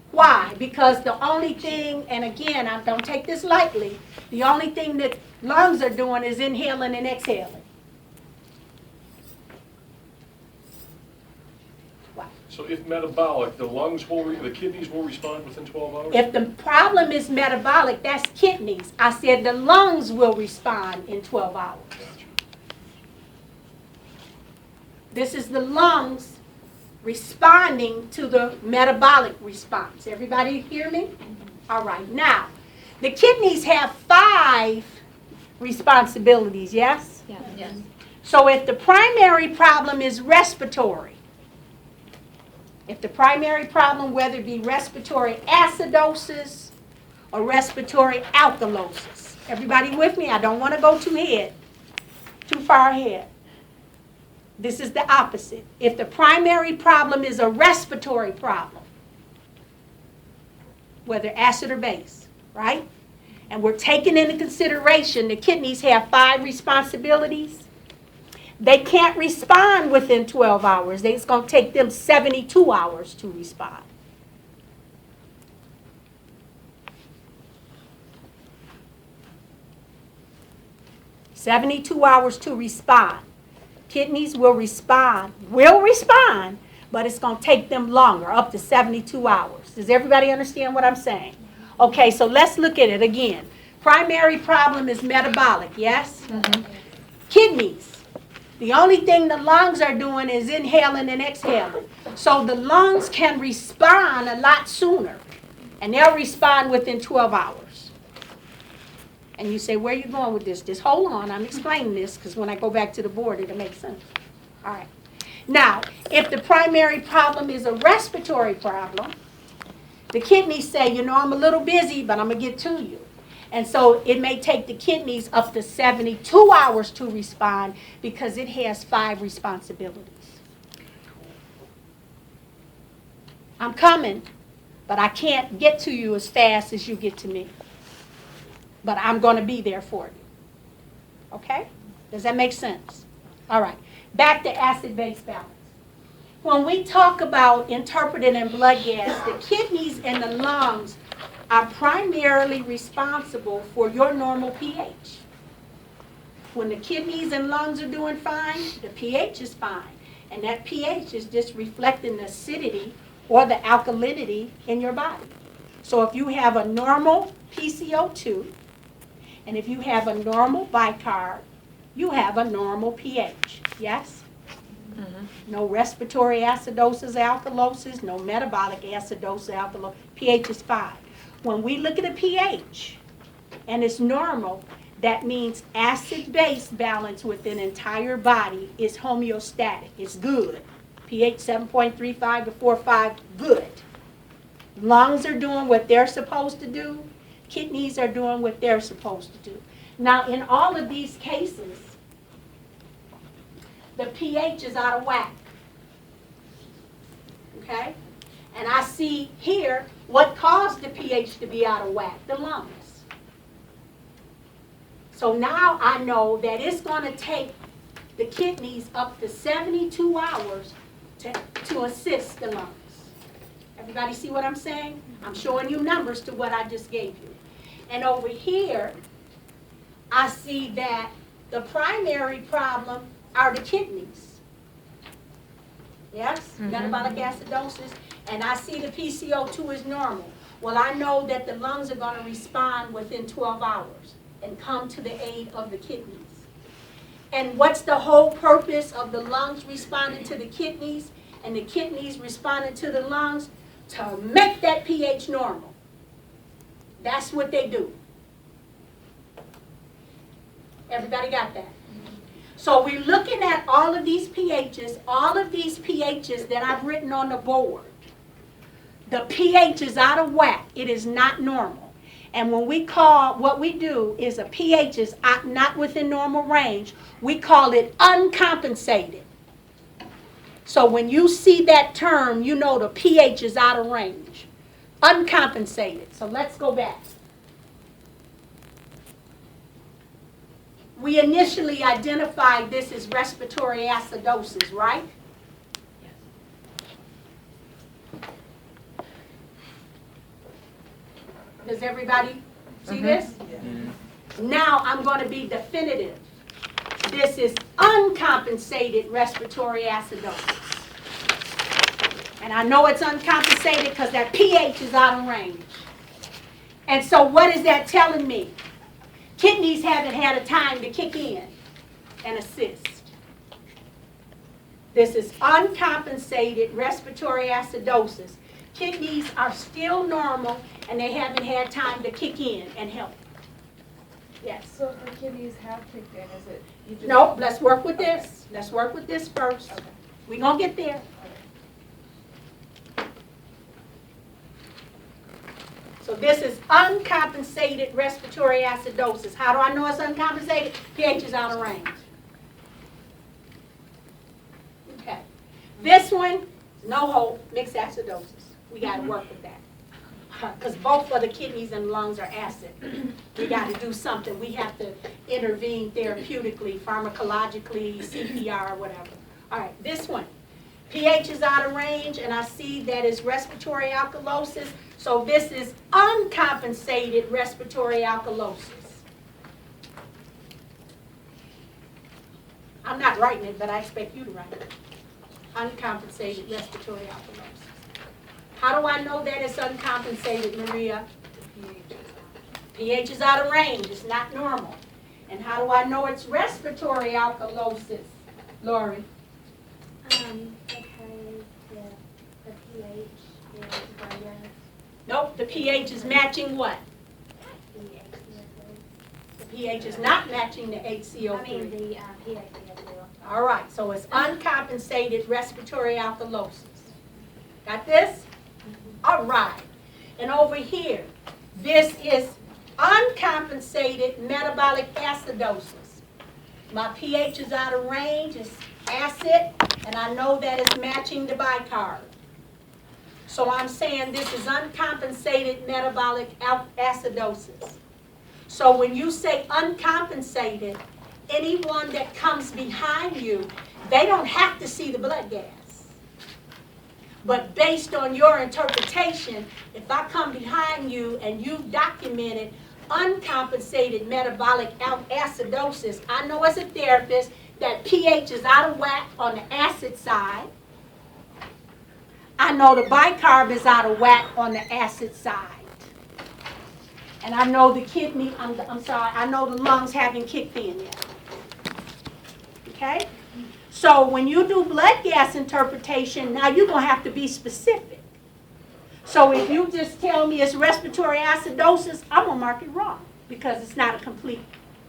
A: Why? Because the only thing, and again, I don't take this lightly, the only thing that lungs are doing is inhaling and exhaling.
C: So if metabolic, the kidneys will respond within 12 hours?
A: If the problem is metabolic, that's kidneys. I said the lungs will respond in 12 hours. This is the lungs responding to the metabolic response. Everybody hear me? All right. Now, The kidneys have 5 responsibilities, yes?
H: Yeah.
J: Yes.
A: So if the primary problem is respiratory, if the primary problem, whether it be respiratory acidosis or respiratory alkalosis, everybody with me? I don't want to go too far ahead. This is the opposite. If the primary problem is a respiratory problem, whether acid or base, right? And we're taking into consideration the kidneys have 5 responsibilities. They can't respond within 12 hours. It's going to take them 72 hours to respond. "72 hours to respond." Kidneys will respond, but it's going to take them longer, up to 72 hours. Does everybody understand what I'm saying? Okay, so let's look at it again. Primary problem is metabolic, yes? Kidneys. The only thing the lungs are doing is inhaling and exhaling. So the lungs can respond a lot sooner, and they'll respond within 12 hours. And you say, where are you going with this? Just hold on, I'm explaining this, because when I go back to the board, it'll make sense. All right. Now, if the primary problem is a respiratory problem, the kidneys say, you know, I'm a little busy, but I'm going to get to you. And so it may take the kidneys up to 72 hours to respond because it has 5 responsibilities. I'm coming, but I can't get to you as fast as you get to me. But I'm going to be there for you. Okay? Does that make sense? All right. Back to acid-base balance. When we talk about interpreted and blood gas, the kidneys and the lungs are primarily responsible for your normal pH. When the kidneys and lungs are doing fine, the pH is fine. And that pH is just reflecting the acidity or the alkalinity in your body. So if you have a normal PCO2, and if you have a normal bicarb, you have a normal pH, yes? No respiratory acidosis, alkalosis, no metabolic acidosis, alkalosis. pH is 5. When we look at a pH and it's normal, that means acid-base balance within the entire body is homeostatic. It's good. pH 7.35 to 4.5, good. Lungs are doing what they're supposed to do. Kidneys are doing what they're supposed to do. Now, in all of these cases, the pH is out of whack. Okay? And I see here what caused the pH to be out of whack, the lungs. So now I know that it's going to take the kidneys up to 72 hours to assist the lungs. Everybody see what I'm saying? I'm showing you numbers to what I just gave you. And over here, I see that the primary problem are the kidneys. Yes? Metabolic acidosis. And I see the PCO2 is normal. Well, I know that the lungs are going to respond within 12 hours and come to the aid of the kidneys. And what's the whole purpose of the lungs responding to the kidneys and the kidneys responding to the lungs? To make that pH normal. That's what they do. Everybody got that? So we're looking at all of these pHs that I've written on the board. The pH is out of whack. It is not normal. And when we call, what we do is a pH is not within normal range, we call it uncompensated. So when you see that term, you know the pH is out of range. Uncompensated. So let's go back. We initially identified this as respiratory acidosis, right? Does everybody see this? Now I'm going to be definitive. This is uncompensated respiratory acidosis. And I know it's uncompensated because that pH is out of range. And so what is that telling me? Kidneys haven't had a time to kick in and assist. This is uncompensated respiratory acidosis. Kidneys are still normal and they haven't had time to kick in and help. Yes.
F: So if the kidneys have kicked in, is it, you just?
A: Nope, let's work with this. Let's work with this first.
F: Okay.
A: We're gonna get there. So this is uncompensated respiratory acidosis. How do I know it's uncompensated? pH is out of range. Okay. This one, no hope, mixed acidosis. We got to work with that. Because both of the kidneys and lungs are acid. We got to do something. We have to intervene therapeutically, pharmacologically, CPR, whatever. All right, this one. pH is out of range, and I see that is respiratory alkalosis. So this is uncompensated respiratory alkalosis. I'm not writing it, but I expect you to write it. Uncompensated respiratory alkalosis. How do I know that it's uncompensated, Maria? pH is out of range. It's not normal. And how do I know it's respiratory alkalosis, Lori?
E: Because the pH is greater.
A: Nope, the pH is matching what? The pH is not matching the HCO3.
E: I mean, the pH is low.
A: All right, so it's uncompensated respiratory alkalosis. Got this? All right. And over here, this is uncompensated metabolic acidosis. My pH is out of range, it's acid, and I know that it's matching the bicarb. So I'm saying this is uncompensated metabolic acidosis. So when you say uncompensated, anyone that comes behind you, they don't have to see the blood gas. But based on your interpretation, if I come behind you and you've documented uncompensated metabolic acidosis, I know as a therapist that pH is out of whack on the acid side. I know the bicarb is out of whack on the acid side. And I know the kidney, I know the lungs haven't kicked in yet. Okay? So when you do blood gas interpretation, now you're going to have to be specific. So if you just tell me it's respiratory acidosis, I'm going to mark it wrong because it's not a complete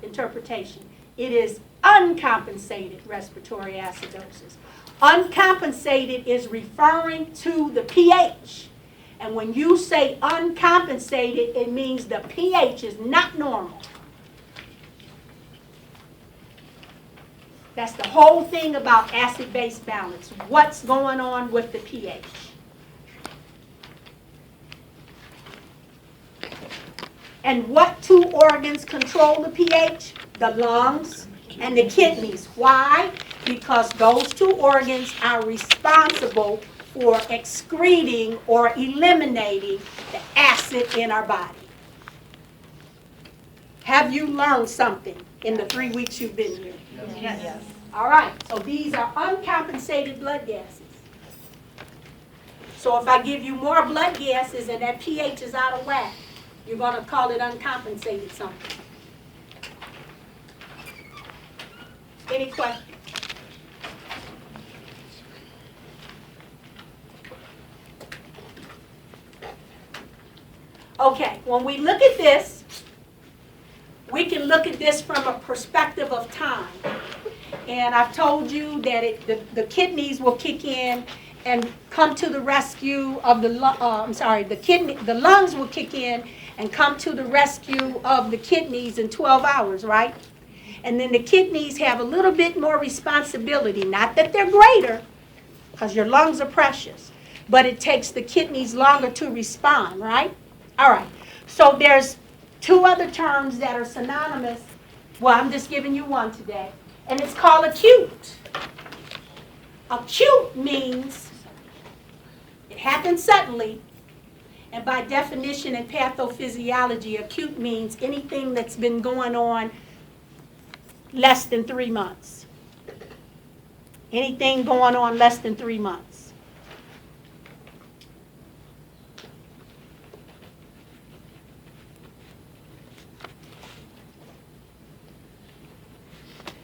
A: interpretation. It is uncompensated respiratory acidosis. Uncompensated is referring to the pH. And when you say uncompensated, it means the pH is not normal. That's the whole thing about acid-base balance. What's going on with the pH? And what two organs control the pH? The lungs and the kidneys. Why? Because those two organs are responsible for excreting or eliminating the acid in our body. Have you learned something in the 3 weeks you've been here?
F: Yes.
A: All right, so these are uncompensated blood gases. So if I give you more blood gases and that pH is out of whack, you're going to call it uncompensated something. Any questions? Okay, when we look at this, we can look at this from a perspective of time. And I've told you that the kidneys will kick in and come to the rescue of the lungs will kick in and come to the rescue of the kidneys in 12 hours, right? And then the kidneys have a little bit more responsibility. Not that they're greater, because your lungs are precious, but it takes the kidneys longer to respond, right? All right, so there's two other terms that are synonymous. Well, I'm just giving you one today, and it's called acute. Acute means it happens suddenly, and by definition in pathophysiology, acute means anything that's been going on less than 3 months. Anything going on less than 3 months.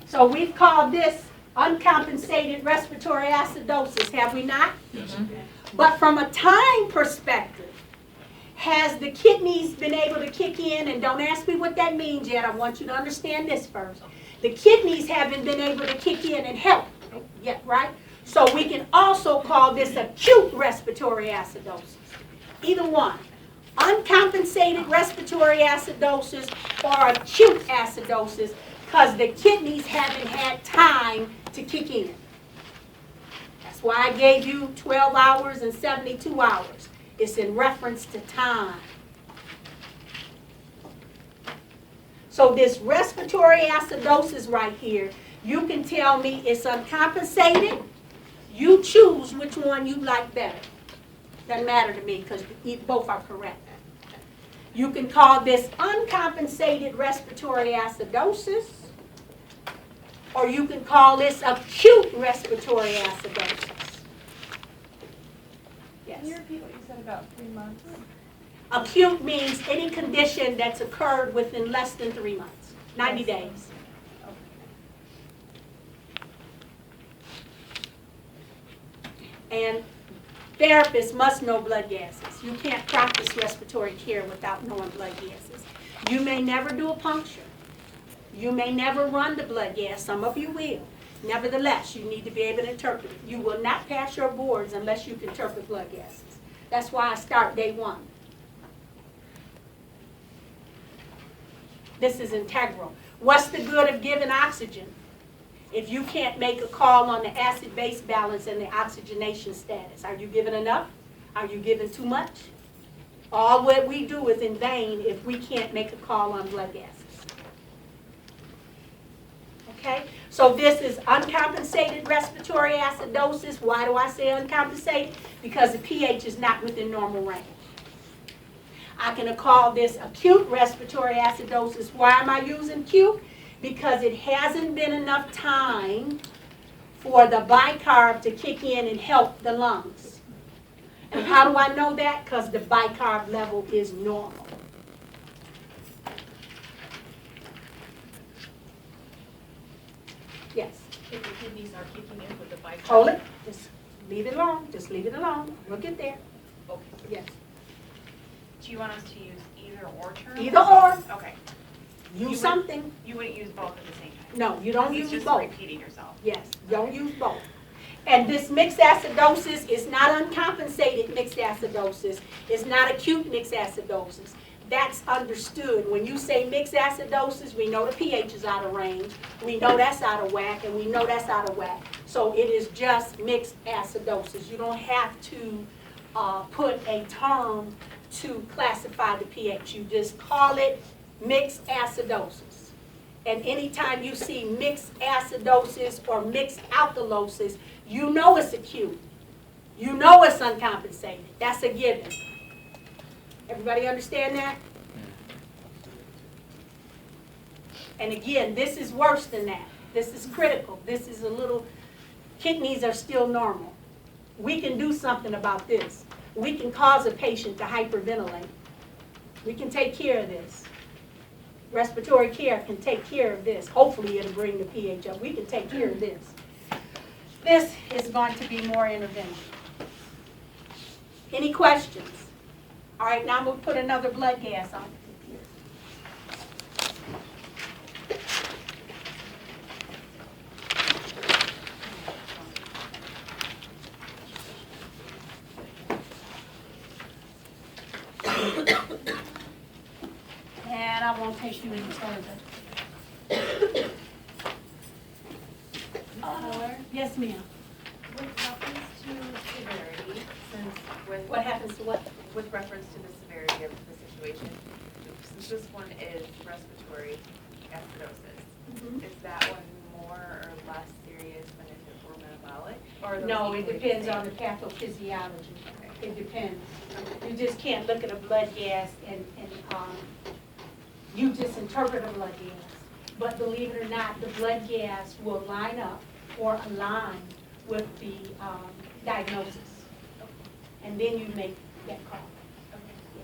A: So we've called this uncompensated respiratory acidosis, have we not?
C: Yes.
A: But from a time perspective, has the kidneys been able to kick in? And don't ask me what that means yet. I want you to understand this first. The kidneys haven't been able to kick in and help yet, right? So we can also call this acute respiratory acidosis. Either one. Uncompensated respiratory acidosis or acute acidosis, because the kidneys haven't had time to kick in. That's why I gave you 12 hours and 72 hours. It's in reference to time. So this respiratory acidosis right here, you can tell me it's uncompensated. You choose which one you like better. Doesn't matter to me because both are correct. You can call this uncompensated respiratory acidosis, or you can call this acute respiratory acidosis. Yes.
F: Can you repeat what you said about 3 months?
A: Acute means any condition that's occurred within less than 3 months, 90 days. And therapists must know blood gases. You can't practice respiratory care without knowing blood gases. You may never do a puncture. You may never run the blood gas. Some of you will. Nevertheless, you need to be able to interpret it. You will not pass your boards unless you can interpret blood gases. That's why I start day one. This is integral. What's the good of giving oxygen if you can't make a call on the acid-base balance and the oxygenation status? Are you giving enough? Are you giving too much? All what we do is in vain if we can't make a call on blood gases. Okay? So this is uncompensated respiratory acidosis. Why do I say uncompensated? Because the pH is not within normal range. I can call this acute respiratory acidosis. Why am I using acute? Because it hasn't been enough time for the bicarb to kick in and help the lungs. And how do I know that? Because the bicarb level is normal. Yes.
J: If the kidneys are kicking in with the bicarb.
A: Hold it. Just leave it alone. Just leave it alone. We'll get there.
J: Okay.
A: Yes.
I: Do you want us to use either or term?
A: Either or.
I: Okay.
A: Use something.
I: You wouldn't use both at the same time?
A: No, you don't
I: It's
A: use
I: just
A: both.
I: repeating yourself.
A: Yes, don't use both. And this mixed acidosis is not uncompensated mixed acidosis. It's not acute mixed acidosis. That's understood. When you say mixed acidosis, we know the pH is out of range. We know that's out of whack, and we know that's out of whack. So it is just mixed acidosis. You don't have to put a term to classify the pH. You just call it mixed acidosis. And anytime you see mixed acidosis or mixed alkalosis, you know it's acute. You know it's uncompensated. That's a given. Everybody understand that? And again, this is worse than that. This is critical. This is a little, kidneys are still normal. We can do something about this. We can cause a patient to hyperventilate. We can take care of this. Respiratory care can take care of this. Hopefully it'll bring the pH up. We can take care of this. This is going to be more intervention. Any questions? All right, now I'm going to put another blood gas on. And I won't take you any further. Yes, ma'am.
I: With reference to severity, since
A: What happens to what?
I: with reference to the severity of the situation, since this one is respiratory acidosis, is that one more or less serious than if it were metabolic? Or are those
A: No, it
I: equally the
A: depends
I: same?
A: on the pathophysiology. It depends. You just can't look at a blood gas and you just interpret a blood gas. But believe it or not, the blood gas will line up or align with the diagnosis. And then you make that call.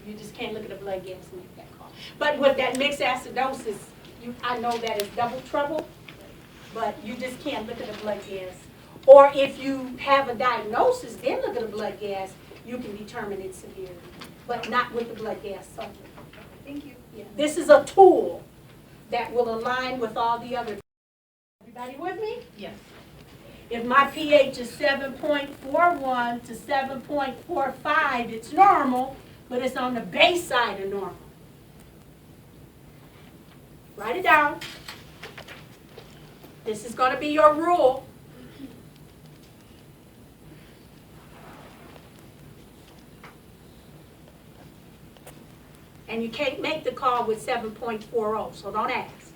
A: You just can't look at a blood gas and make that call. But with that mixed acidosis, I know that is double trouble, but you just can't look at a blood gas Or if you have a diagnosis, then look at the blood gas, you can determine its severity, but not with the blood gas only.
D: Thank you.
A: Yeah. This is a tool that will align with all the other. Everybody with me?
J: Yes.
A: If my pH is 7.41 to 7.45, it's normal, but it's on the base side of normal. Write it down. This is going to be your rule. And you can't make the call with 7.40, so don't ask.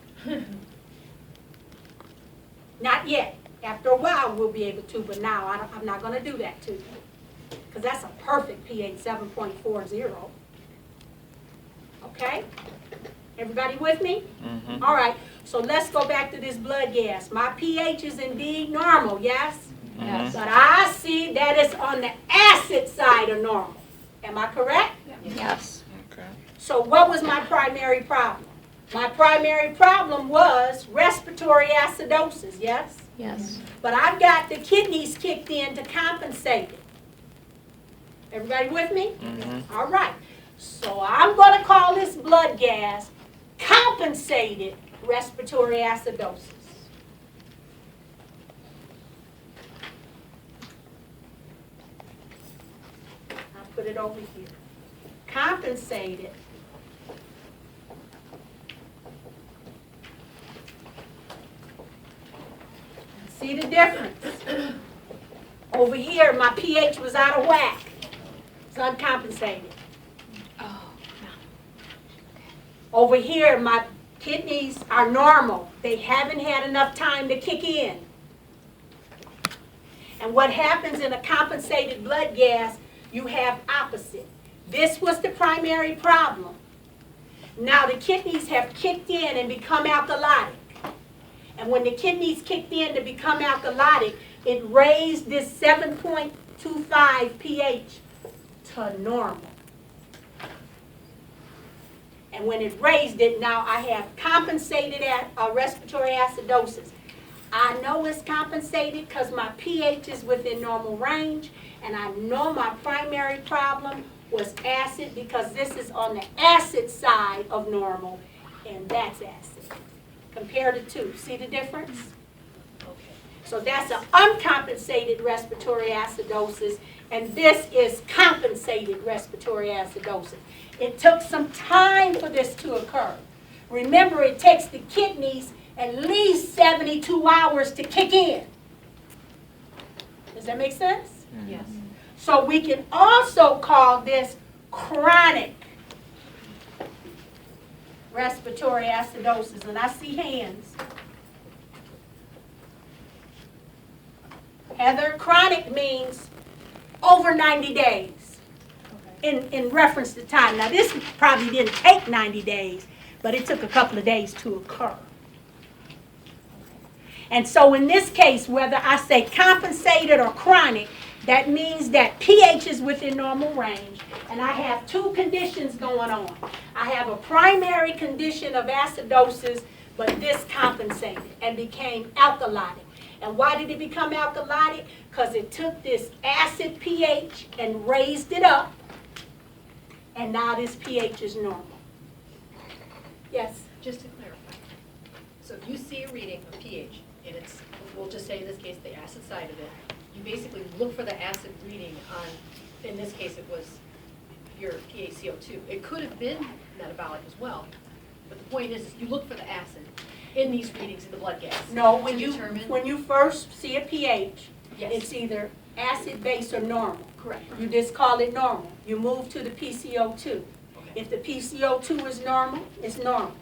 A: Not yet. After a while, we'll be able to, but now I'm not going to do that to you. Because that's a perfect pH, 7.40. Okay? Everybody with me?
B: Mm-hmm.
A: All right. So let's go back to this blood gas. My pH is indeed normal, yes?
H: Yes.
A: But I see that it's on the acid side of normal. Am I correct?
H: Yes.
B: Okay.
A: So what was my primary problem? My primary problem was respiratory acidosis, yes?
H: Yes.
A: But I've got the kidneys kicked in to compensate it. Everybody with me?
B: Mm-hmm.
A: All right. So I'm going to call this blood gas compensated respiratory acidosis. I'll put it over here. Compensated see the difference? Over here, my pH was out of whack. It's uncompensated.
H: Oh,
A: Over here, my kidneys are normal. They haven't had enough time to kick in. And what happens in a compensated blood gas, you have opposite. This was the primary problem. Now the kidneys have kicked in and become alkalotic. And when the kidneys kicked in to become alkalotic, it raised this 7.25 pH to normal. And when it raised it, now I have compensated respiratory acidosis. I know it's compensated because my pH is within normal range, and I know my primary problem was acid because this is on the acid side of normal, and that's acid. Compare the two. See the difference?
J: Okay.
A: So that's an uncompensated respiratory acidosis, and this is compensated respiratory acidosis. It took some time for this to occur. Remember, it takes the kidneys at least 72 hours to kick in. Does that make sense?
J: Yes.
A: So we can also call this chronic respiratory acidosis, and I see hands. Heather, chronic means over 90 days in reference to time. Now this probably didn't take 90 days, but it took a couple of days to occur. And so in this case, whether I say compensated or chronic, that means that pH is within normal range, and I have two conditions going on. I have a primary condition of acidosis, but this compensated and became alkalotic. And why did it become alkalotic? Because it took this acid pH and raised it up, and now this pH is normal. Yes?
J: Just to clarify, so if you see a reading of pH, and it's, we'll just say in this case, the acid side of it, you basically look for the acid reading on, in this case it was your PaCO2. It could have been metabolic as well, but the point is you look for the acid in these readings in the blood gas.
A: No,
J: to determine.
A: when you first see a pH,
J: Yes.
A: it's either acid, base, or normal.
J: Correct.
A: You just call it normal. You move to the PCO2.
J: Okay.
A: If the PCO2 is normal, it's normal.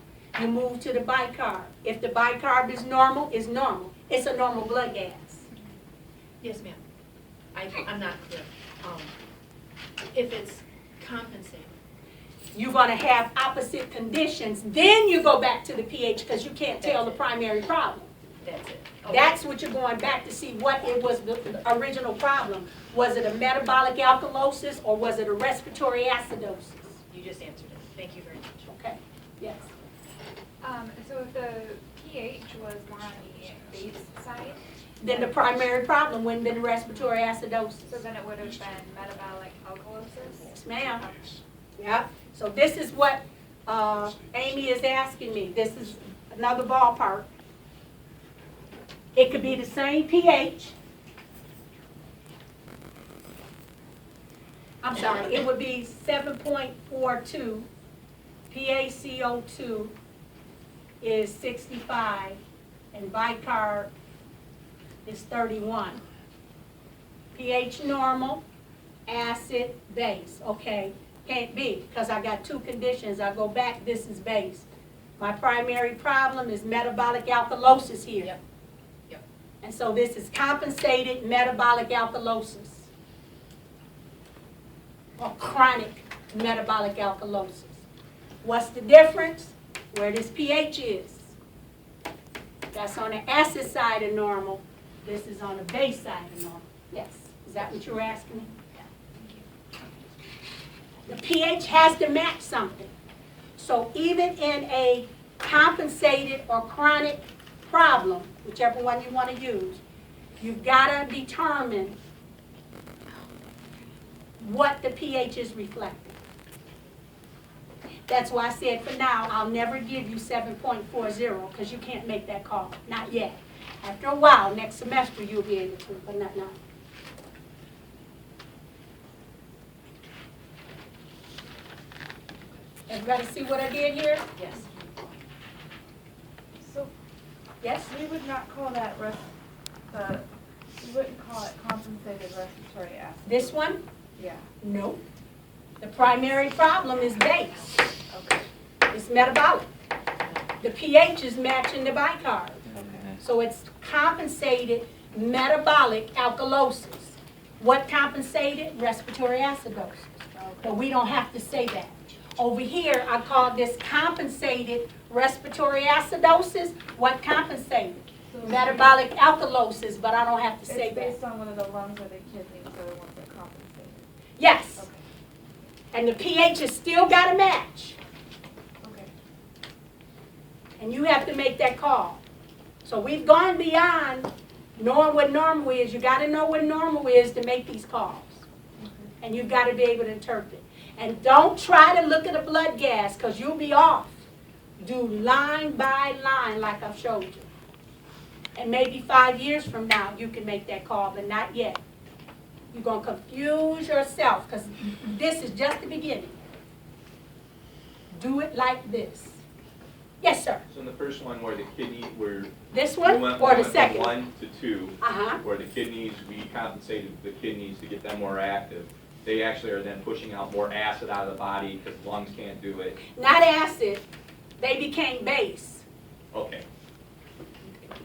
A: You move to the bicarb. If the bicarb is normal, it's normal. It's a normal blood gas.
J: Yes, ma'am. I'm not clear. If it's compensated,
A: You're going to have opposite conditions. Then you go back to the pH because you can't tell the primary problem.
J: that's it. Okay.
A: That's what you're going back to see what it was the original problem. Was it a metabolic alkalosis or was it a respiratory acidosis?
J: You just answered it. Thank you very much.
A: Okay, yes.
D: So if the pH was more on the base side,
A: then the primary problem wouldn't have been respiratory acidosis.
D: So then it would have been metabolic alkalosis?
A: Yes, ma'am. Yeah, so this is what Amy is asking me. This is another ballpark. It could be the same pH. I'm sorry, it would be 7.42. PaCO2 is 65, and bicarb is 31. pH normal, acid, base. Okay, can't be, because I got two conditions. I go back, this is base. My primary problem is metabolic alkalosis here.
J: Yep. Yep.
A: And so this is compensated metabolic alkalosis, or chronic metabolic alkalosis. What's the difference? Where this pH is. That's on the acid side of normal. This is on the base side of normal. Yes. Is that what you're asking me? The pH has to match something. So even in a compensated or chronic problem, whichever one you want to use, you've got to determine what the pH is reflecting. That's why I said for now, I'll never give you 7.40 because you can't make that call. Not yet. After a while, next semester, you'll be able to, but not now. Everybody see what I did here?
J: Yes.
I: So
A: Yes?
I: we would not call that we wouldn't call it compensated respiratory acid.
A: This one?
I: Yeah.
A: No. The primary problem is base.
I: Okay.
A: It's metabolic. The pH is matching the bicarb. So it's compensated metabolic alkalosis. What compensated? Respiratory acidosis. But we don't have to say that. Over here, I call this compensated respiratory acidosis. What compensated? Metabolic alkalosis, but I don't have to say
I: It's
A: that.
I: based on one of the lungs or the kidneys or the ones that compensated.
A: Yes.
I: Okay.
A: And the pH has still got to match.
I: Okay.
A: And you have to make that call. So we've gone beyond knowing what normal is. You got to know what normal is to make these calls. And you've got to be able to interpret. And don't try to look at a blood gas because you'll be off. Do line by line like I've showed you. And maybe 5 years from now you can make that call, but not yet. You're going to confuse yourself because this is just the beginning. Do it like this. Yes, sir.
K: So in the first one where the kidney, where
A: This
K: we
A: one
K: went
A: or the
K: from
A: second?
K: 1 to 2,
A: Uh-huh.
K: where the kidneys, we compensated the kidneys to get them more active. They actually are then pushing out more acid out of the body because the lungs can't do it.
A: Not acid. They became base.
K: Okay.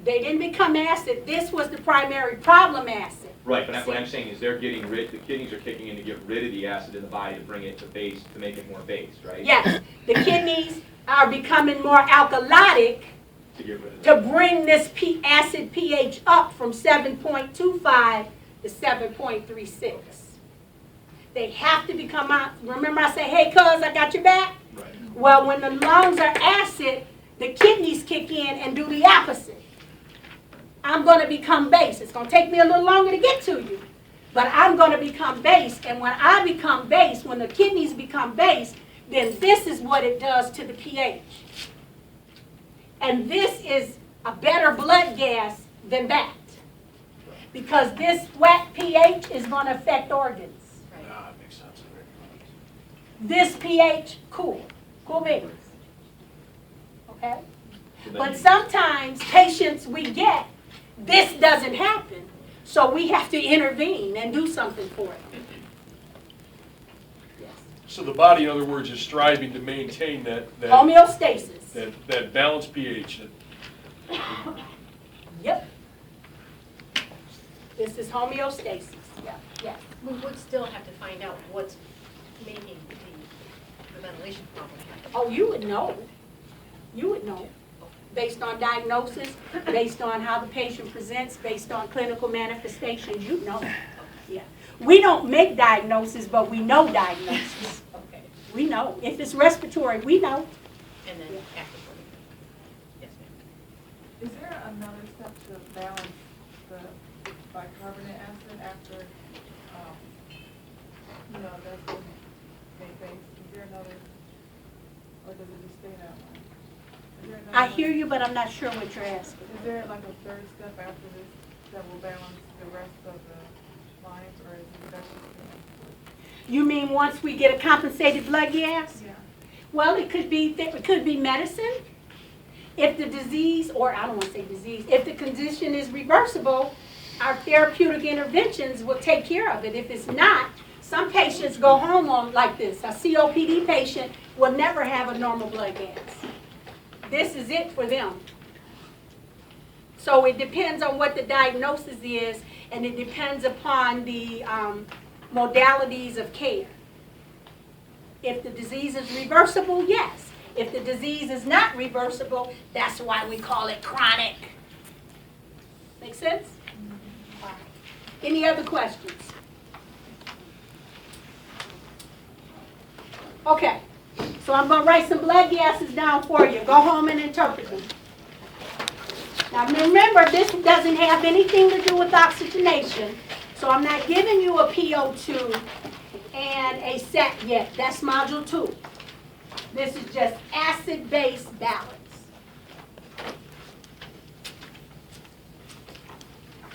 A: They didn't become acid. This was the primary problem acid.
K: Right, but what I'm saying is they're getting rid, the kidneys are kicking in to get rid of the acid in the body to bring it to base, to make it more base, right?
A: Yes, the kidneys are becoming more alkalotic
K: To get rid of
A: to
K: it.
A: bring this acid pH up from 7.25 to 7.36. They have to become out. Remember I say, hey, cuz, I got your back?
K: Right.
A: Well, when the lungs are acid, the kidneys kick in and do the opposite. I'm going to become base. It's going to take me a little longer to get to you. But I'm going to become base. And when I become base, when the kidneys become base, then this is what it does to the pH. And this is a better blood gas than that. Because this wet pH is going to affect organs.
C: Ah, it makes sense.
A: This pH, cool. Cool beans. Okay?
K: So then
A: But
K: you-
A: sometimes patients we get, this doesn't happen. So we have to intervene and do something for it. Yes.
C: So the body, in other words, is striving to maintain that
A: Homeostasis.
C: that balanced pH.
A: Yep. This is homeostasis. Yeah. Yeah.
J: We would still have to find out what's making the ventilation problem happen.
A: Oh, you would know. You would know. Based on diagnosis, based on how the patient presents, based on clinical manifestations, you know. Yeah. We don't make diagnosis, but we know diagnosis.
J: Okay.
A: We know. If it's respiratory, we know.
J: And then after 40. Yes, ma'am.
I: Is there another step to balance
F: the bicarbonate acid after, that's when they base, is there another, or does it just stay that way? Is there another
A: I hear
F: one?
A: you, but I'm not sure what you're asking.
F: Is there like a third step after this that will balance the rest of the lines, or is it that's just?
A: You mean once we get a compensated blood gas?
F: Yeah.
A: Well, it could be medicine. If the disease, or I don't want to say disease, if the condition is reversible, our therapeutic interventions will take care of it. If it's not, some patients go home on like this. A COPD patient will never have a normal blood gas. This is it for them. So it depends on what the diagnosis is, and it depends upon the modalities of care. If the disease is reversible, yes. If the disease is not reversible, that's why we call it chronic. Make sense? Any other questions? Okay, so I'm going to write some blood gases down for you. Go home and interpret them. Now remember, this doesn't have anything to do with oxygenation, so I'm not giving you a PO2 and a SAT yet. That's module 2. This is just acid-base balance.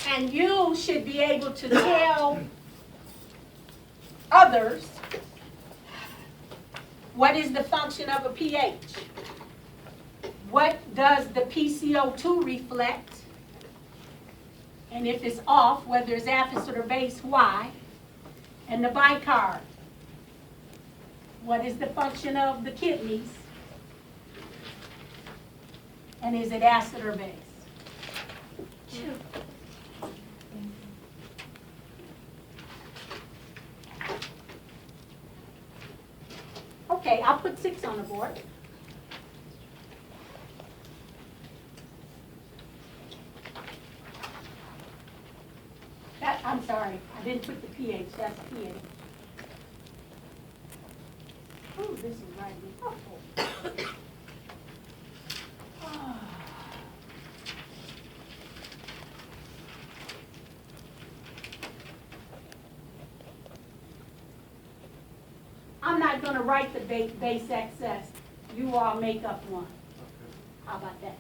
A: And you should be able to tell others what is the function of a pH. What does the PCO2 reflect? And if it's off, whether it's acid or base, why? And the bicarb. What is the function of the kidneys? And is it acid or base? Okay, I'll put 6 on the board. I'm sorry, I didn't put the pH, that's pH. Oh, this is driving me awful. I'm not going to write the base excess. You all make up one. How about that?